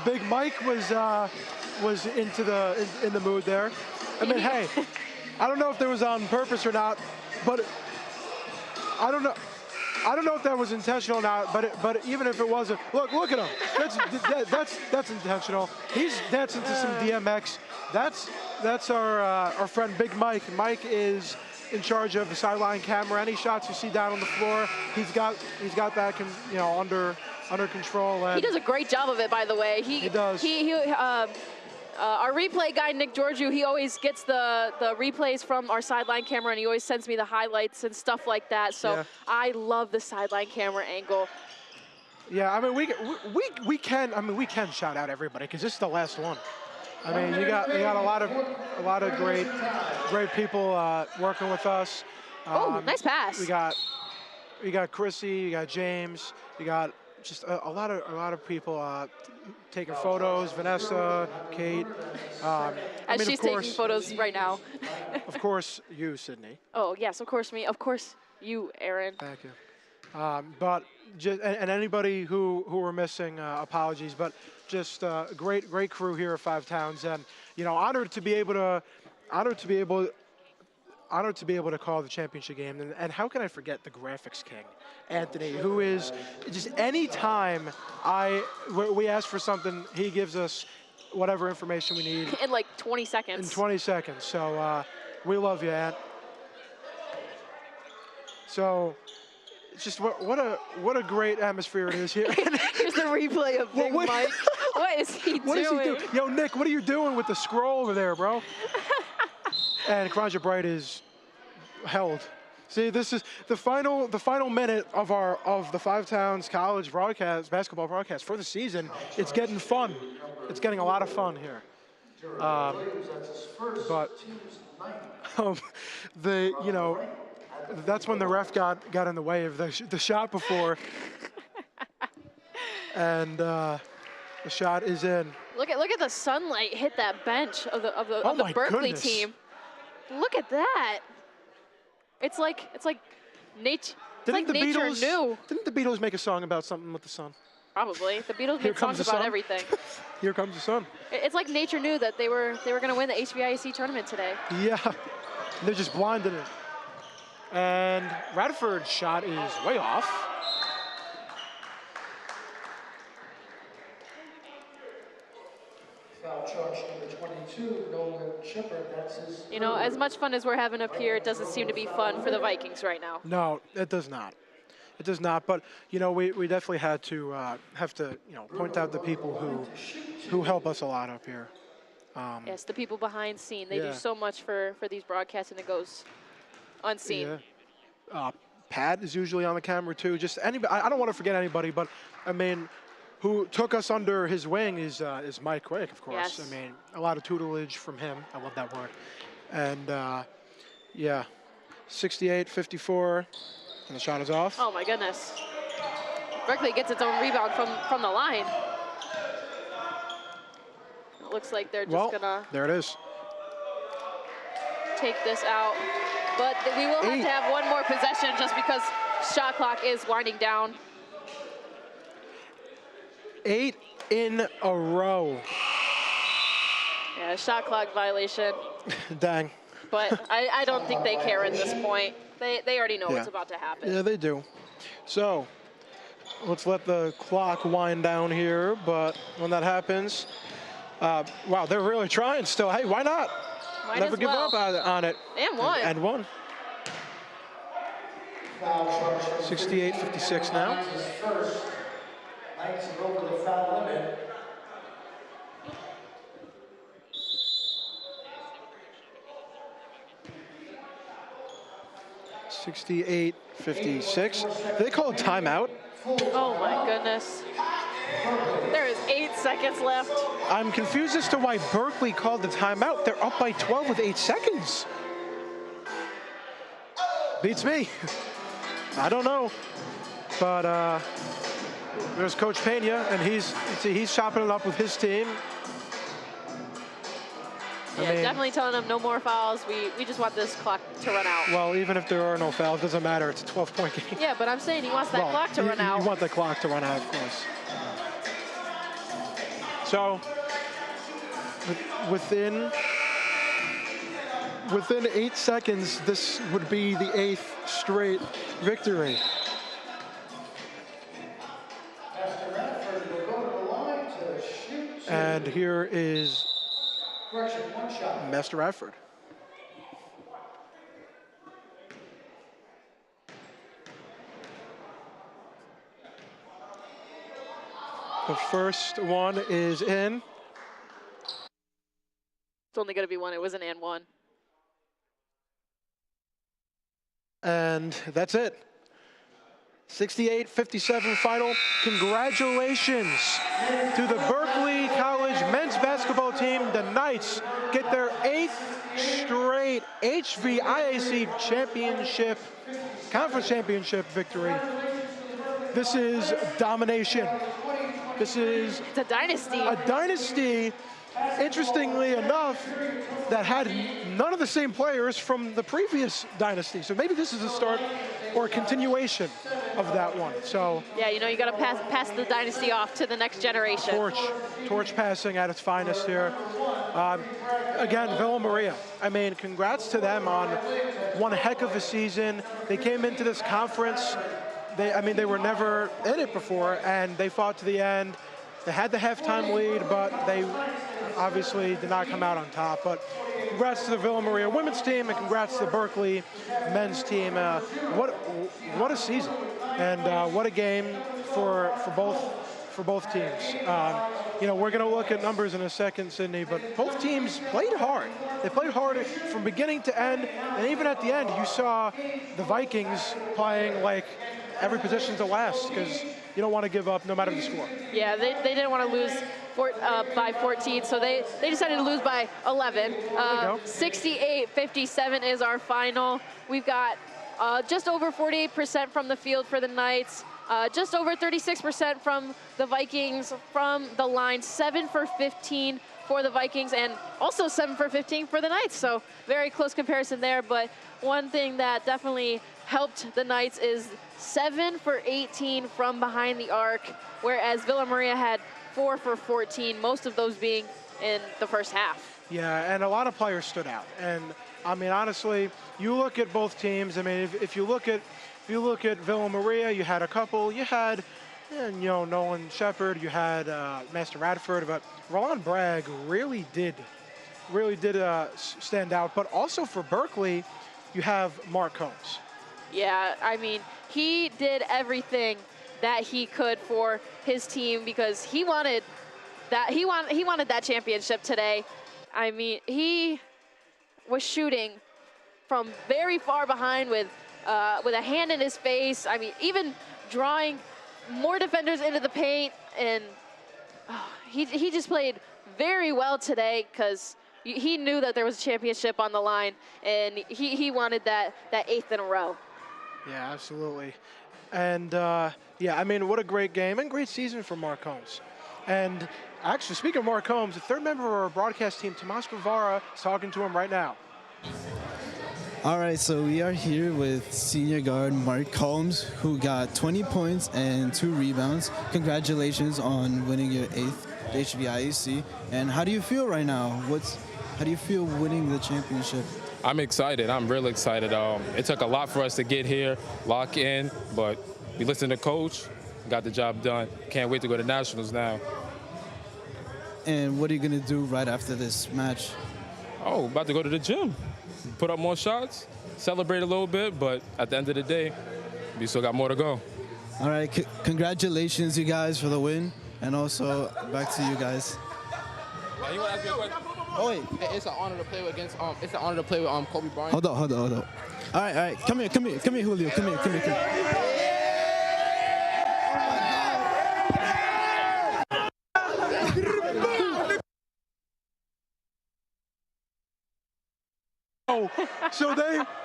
Big Mike was in the mood there. I mean, hey, I don't know if that was on purpose or not, but I don't know if that was intentional or not. But even if it wasn't, look at him. That's intentional. He's dancing to some DMX. That's our friend Big Mike. Mike is in charge of the sideline camera. Any shots you see down on the floor, he's got that under control. And he does a great job of it, by the way. He does. Our replay guy, Nick Georgiou, he always gets the replays from our sideline camera, and he always sends me the highlights and stuff like that. So yeah. I love the sideline camera angle. Yeah, I mean, we can shout out everybody because this is the last one. I mean, you got a lot of great people working with us. Oh, nice pass. We got you got Chrissy, you got James, you got just a lot of people taking photos. Vanessa, Kate. As she's taking photos right now. Of course, you, Sydney. Oh yes, of course me. Of course you, Aaron. Thank you. But just and anybody who were missing, apologies. But just great crew here at Five Towns, and honored to be able to call the championship game. And how can I forget the graphics king, Anthony, who is just any time we ask for something, he gives us whatever information we need in like 20 seconds. In 20 seconds. So we love you, Ant. So it's just what a great atmosphere it is here. Here's the replay of Big Mike. What is he doing? What is he doing? Yo, Nick, what are you doing with the scroll over there, bro? And Karanja Bright is held. See, this is the final minute of the Five Towns College basketball broadcast for the season. It's getting fun. It's getting a lot of fun here. That's when the ref got in the way of the shot before, and the shot is in. Look at the sunlight hit that bench of the Berkeley team. Look at that. It's like nature. Nature knew. Didn't the Beatles make a song about something with the sun? Probably. The Beatles made songs about everything. Here comes the sun. It's like nature knew that they were going to win the HVIAC tournament today. Yeah, they're just blinded it. And Radford's shot is way off. Foul charge number 22, Nolan Shepard. That's his. As much fun as we're having up here, it doesn't seem to be fun for the Vikings right now. No, it does not. It does not. But we definitely had to point out the people who help us a lot up here. Yes, the people behind scene. They do so much for these broadcasts, and it goes unseen. Yeah. Pat is usually on the camera too. Just anybody. I don't want to forget anybody, but I mean, who took us under his wing is Mike Quick, of course. Yes. I mean, a lot of tutelage from him. I love that word. And 68-54, and the shot is off. Oh my goodness. Berkeley gets its own rebound from the line. It looks like they're just gonna. There it is. Take this out. But we will have to have one more possession just because shot clock is winding down. 8 in a row. Yeah, shot clock violation. Dang. But I don't think they care at this point. They already know what's about to happen. Yeah, they do. So let's let the clock wind down here. But when that happens, wow, they're really trying still. Hey, why not? Never give up on it. And one. And one. 68-56 now. Knights are over the foul limit. $68-56. Did they call a timeout? Oh my goodness. There is 8 seconds left. I'm confused as to why Berkeley called the timeout. They're up by 12 with 8 seconds. Beats me. I don't know. But there's Coach Pena, and he's chopping it up with his team. Yeah, definitely telling them no more fouls. We just want this clock to run out. Well, even if there are no fouls, it doesn't matter. It's a 12-point game. Yeah, but I'm saying he wants that clock to run out. You want the clock to run out, of course. So, within 8 seconds, this would be the 8th straight victory. And here is Master Radford. The first one is in. It's only going to be one. It was an and one. And that's it. 68-57 final. Congratulations to the Berkeley College men's basketball team. The Knights get their 8th straight HVIAC championship. conference championship victory. This is domination. This is It's a dynasty. a dynasty, interestingly enough, that had none of the same players from the previous dynasty. So maybe this is a start or a continuation of that one. So Yeah, you know, you got to pass the dynasty off to the next generation. torch passing at its finest here. Again, Villa Maria. I mean, congrats to them on one heck of a season. They came into this conference. They were never in it before, and they fought to the end. They had the halftime lead, but they obviously did not come out on top. But congrats to the Villa Maria women's team, and congrats to the Berkeley men's team. What a season, and what a game for both teams. You know, we're going to look at numbers in a second, Sydney, but both teams played hard. They played hard from beginning to end, and even at the end, you saw the Vikings playing like every possession to last, because you don't want to give up no matter the score. Yeah, they didn't want to lose by 14, so they decided to lose by 11. 68-57 is our final. We've got just over 48% from the field for the Knights, just over 36% from the Vikings from the line, 7 for 15 for the Vikings, and also 7 for 15 for the Knights. So very close comparison there, but one thing that definitely helped the Knights is 7 for 18 from behind the arc, whereas Villa Maria had 4 for 14, most of those being in the first half. Yeah, and a lot of players stood out. And I mean, honestly, you look at both teams. I mean, if you look at Villa Maria, you had a couple. You had, you know, Nolan Shepard. You had Master Radford, but Roland Bragg really did stand out. But also for Berkeley, you have Mark Combs. Yeah, I mean, he did everything that he could for his team because he wanted that championship today. I mean, he was shooting from very far behind with a hand in his face. I mean, even drawing more defenders into the paint, and he just played very well today because he knew that there was a championship on the line, and he wanted that 8th in a row. Yeah, absolutely. And yeah, I mean, what a great game and great season for Mark Combs. And actually, speaking of Mark Combs, the third member of our broadcast team, Tomas Guevara, is talking to him right now. All right, so we are here with senior guard Mark Combs, who got 20 points and 2 rebounds. Congratulations on winning your 8th HVIAC. And how do you feel right now? How do you feel winning the championship? I'm excited. I'm really excited. It took a lot for us to get here, lock in, but we listened to coach, got the job done. Can't wait to go to nationals now. And what are you going to do right after this match? Oh, about to go to the gym, put up more shots, celebrate a little bit, but at the end of the day, we still got more to go. All right, congratulations, you guys, for the win. And also, back to you guys. Oh wait, it's an honor to play with It's an honor to play with Kobe Bryant. Hold on. All right. Come here, Julio. Come here. So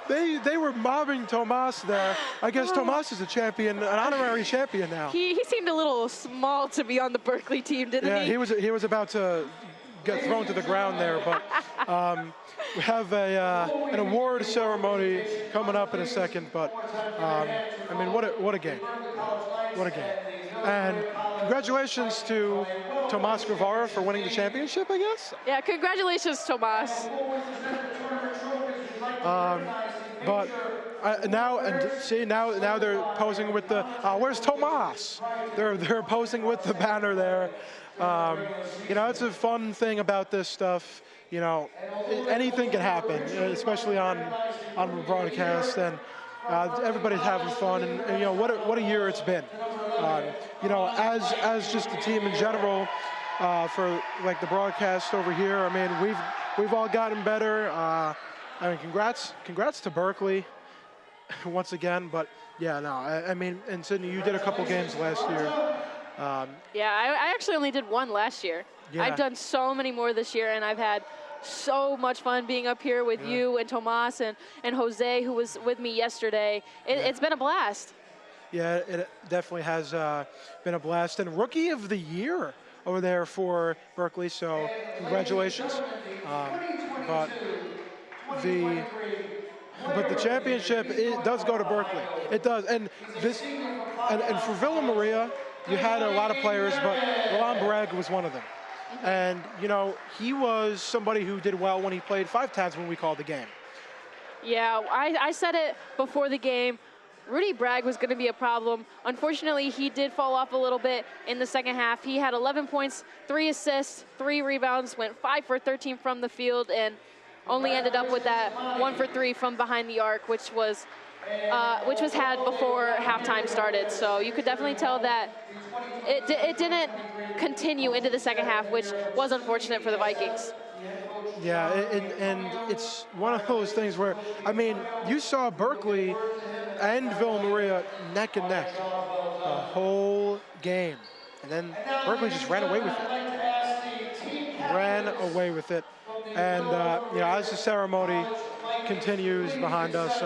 they were mobbing Tomas there. I guess Tomas is a champion, an honorary champion now. He seemed a little small to be on the Berkeley team, didn't he? Yeah, he was about to get thrown to the ground there, but we have an award ceremony coming up in a second. But I mean, what a game! What a game! And congratulations to Tomas Guevara for winning the championship, I guess. Yeah, congratulations, Tomas. But now they're posing with the where's Tomas? They're posing with the banner there. You know, it's a fun thing about this stuff. You know, anything can happen, especially on broadcast, and everybody's having fun. And you know, what a year it's been. You know, as just the team in general, for like the broadcast over here. I mean, we've all gotten better. I mean, congrats to Berkeley once again. But yeah, no, I mean, and Sydney, you did a couple games last year. Yeah, I actually only did one last year. Yeah. I've done so many more this year, and I've had so much fun being up here with you and Tomas and Jose, who was with me yesterday. It's been a blast. Yeah, it definitely has been a blast. And Rookie of the Year over there for Berkeley, so congratulations. But the championship, it does go to Berkeley. It does. And for Villa Maria, you had a lot of players, but Milan Barag was one of them. And, you know, he was somebody who did well when he played 5 times when we called the game. Yeah, I said it before the game. Rudy Bragg was going to be a problem. Unfortunately, he did fall off a little bit in the second half. He had 11 points, 3 assists, 3 rebounds, went 5 for 13 from the field, and only ended up with that 1 for 3 from behind the arc, which was had before halftime started. So you could definitely tell that it didn't continue into the second half, which was unfortunate for the Vikings. Yeah, and it's one of those things where, I mean, you saw Berkeley and Villa Maria neck and neck the whole game. And then Berkeley just ran away with it. And, you know, as the ceremony continues behind us,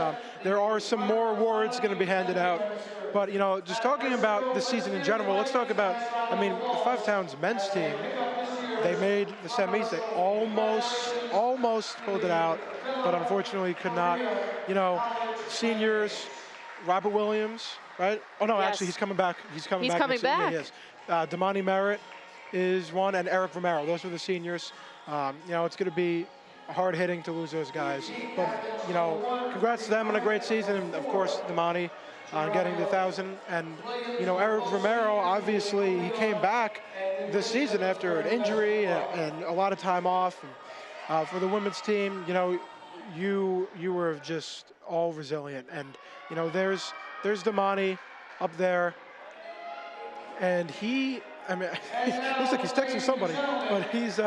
there are some more awards going to be handed out. But, you know, just talking about the season in general, let's talk about, I mean, the Five Towns men's team, they made the semis. They almost pulled it out, but unfortunately could not. You know, seniors, Robert Williams, right? Oh, no, Yes. actually, he's coming back. He's coming He's back. coming back. Yeah, he is. Damani Merritt is one, and Eric Romero. Those were the seniors. You know, it's going to be hard hitting to lose those guys. But, you know, congrats to them on a great season. And, of course, Damani getting the 1,000. And, you know, Eric Romero, obviously, he came back this season after an injury and a lot of time off. And, for the women's team, you know, you were just all resilient. And, you know, there's Damani up there. And he, I mean, it looks like he's texting somebody, but he's,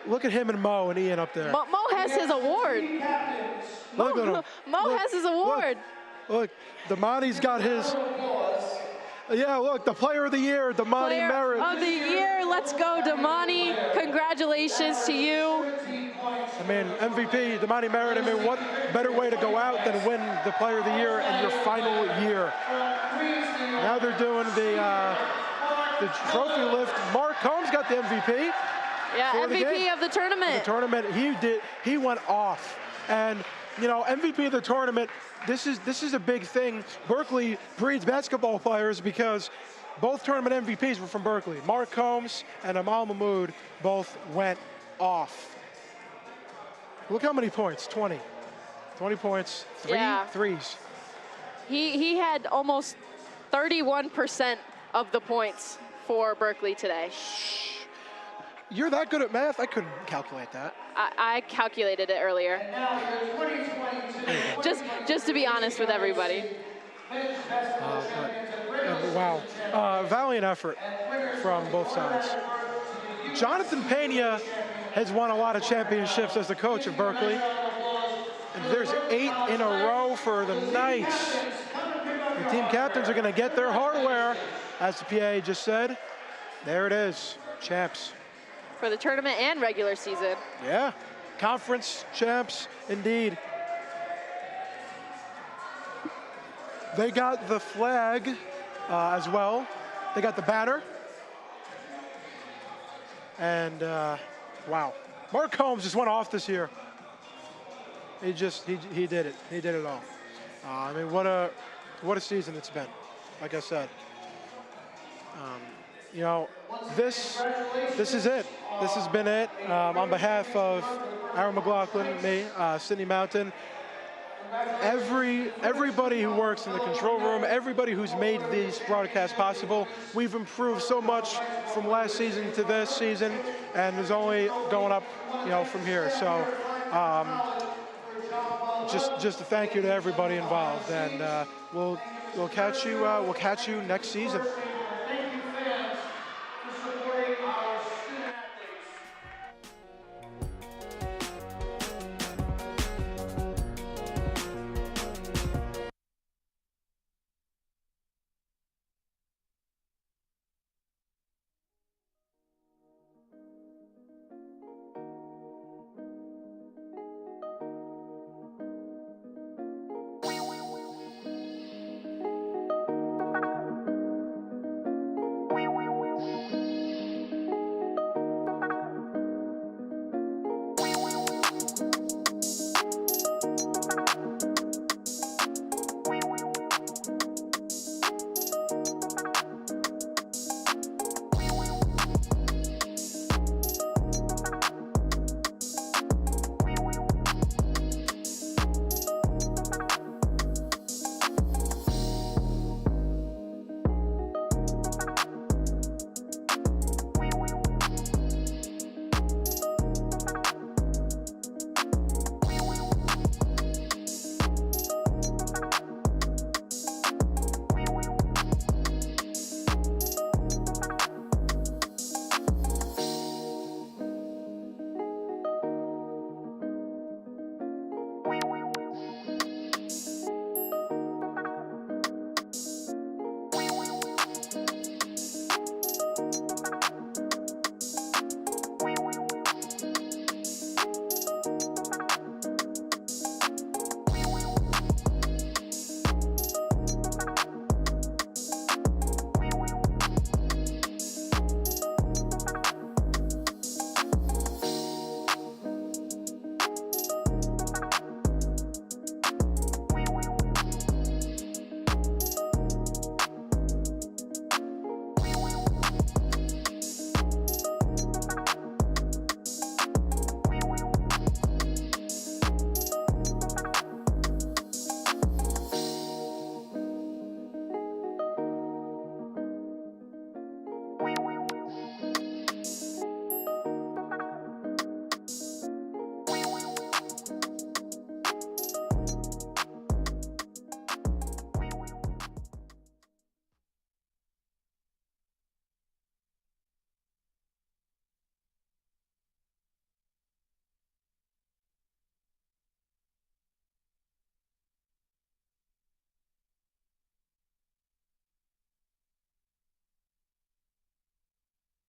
look at him and Mo and Ian up there. Mo has his award. Look at him. Mo has his award. Look, Damani's got his, yeah, look, the player of the year, Damani Player Merritt. of the year, let's go, Damani. Congratulations to you. I mean, MVP, Damani Merritt. I mean, what better way to go out than win the player of the year in your final year? Now they're doing the trophy lift. Mark Combs got the MVP. Yeah, for the MVP game. of the tournament. The tournament, he went off. And, you know, MVP of the tournament, this is a big thing. Berkeley breeds basketball players because both tournament MVPs were from Berkeley. Mark Combs and Amal Mahmoud both went off. Look how many points, 20. 20 points, threes. He had almost 31% of the points for Berkeley today. You're that good at math? I couldn't calculate that. I calculated it earlier. Just to be honest with everybody. Wow. Valiant effort from both sides. Jonathan Pena has won a lot of championships as the coach of Berkeley. And there's 8 in a row for the Knights. The team captains are going to get their hardware, as the PA just said. There it is, champs. For the tournament and regular season. Yeah, conference champs, indeed. They got the flag as well. They got the banner. And wow, Mark Combs just went off this year. He did it. He did it all. I mean, what a season it's been. Like I said, you know, this is it. This has been it. On behalf of Aaron McLaughlin, me, Sydney Mountain, everybody who works in the control room, everybody who's made these broadcasts possible. We've improved so much from last season to this season, and there's only going up, you know, from here. So, just a thank you to everybody involved, and we'll catch you next season.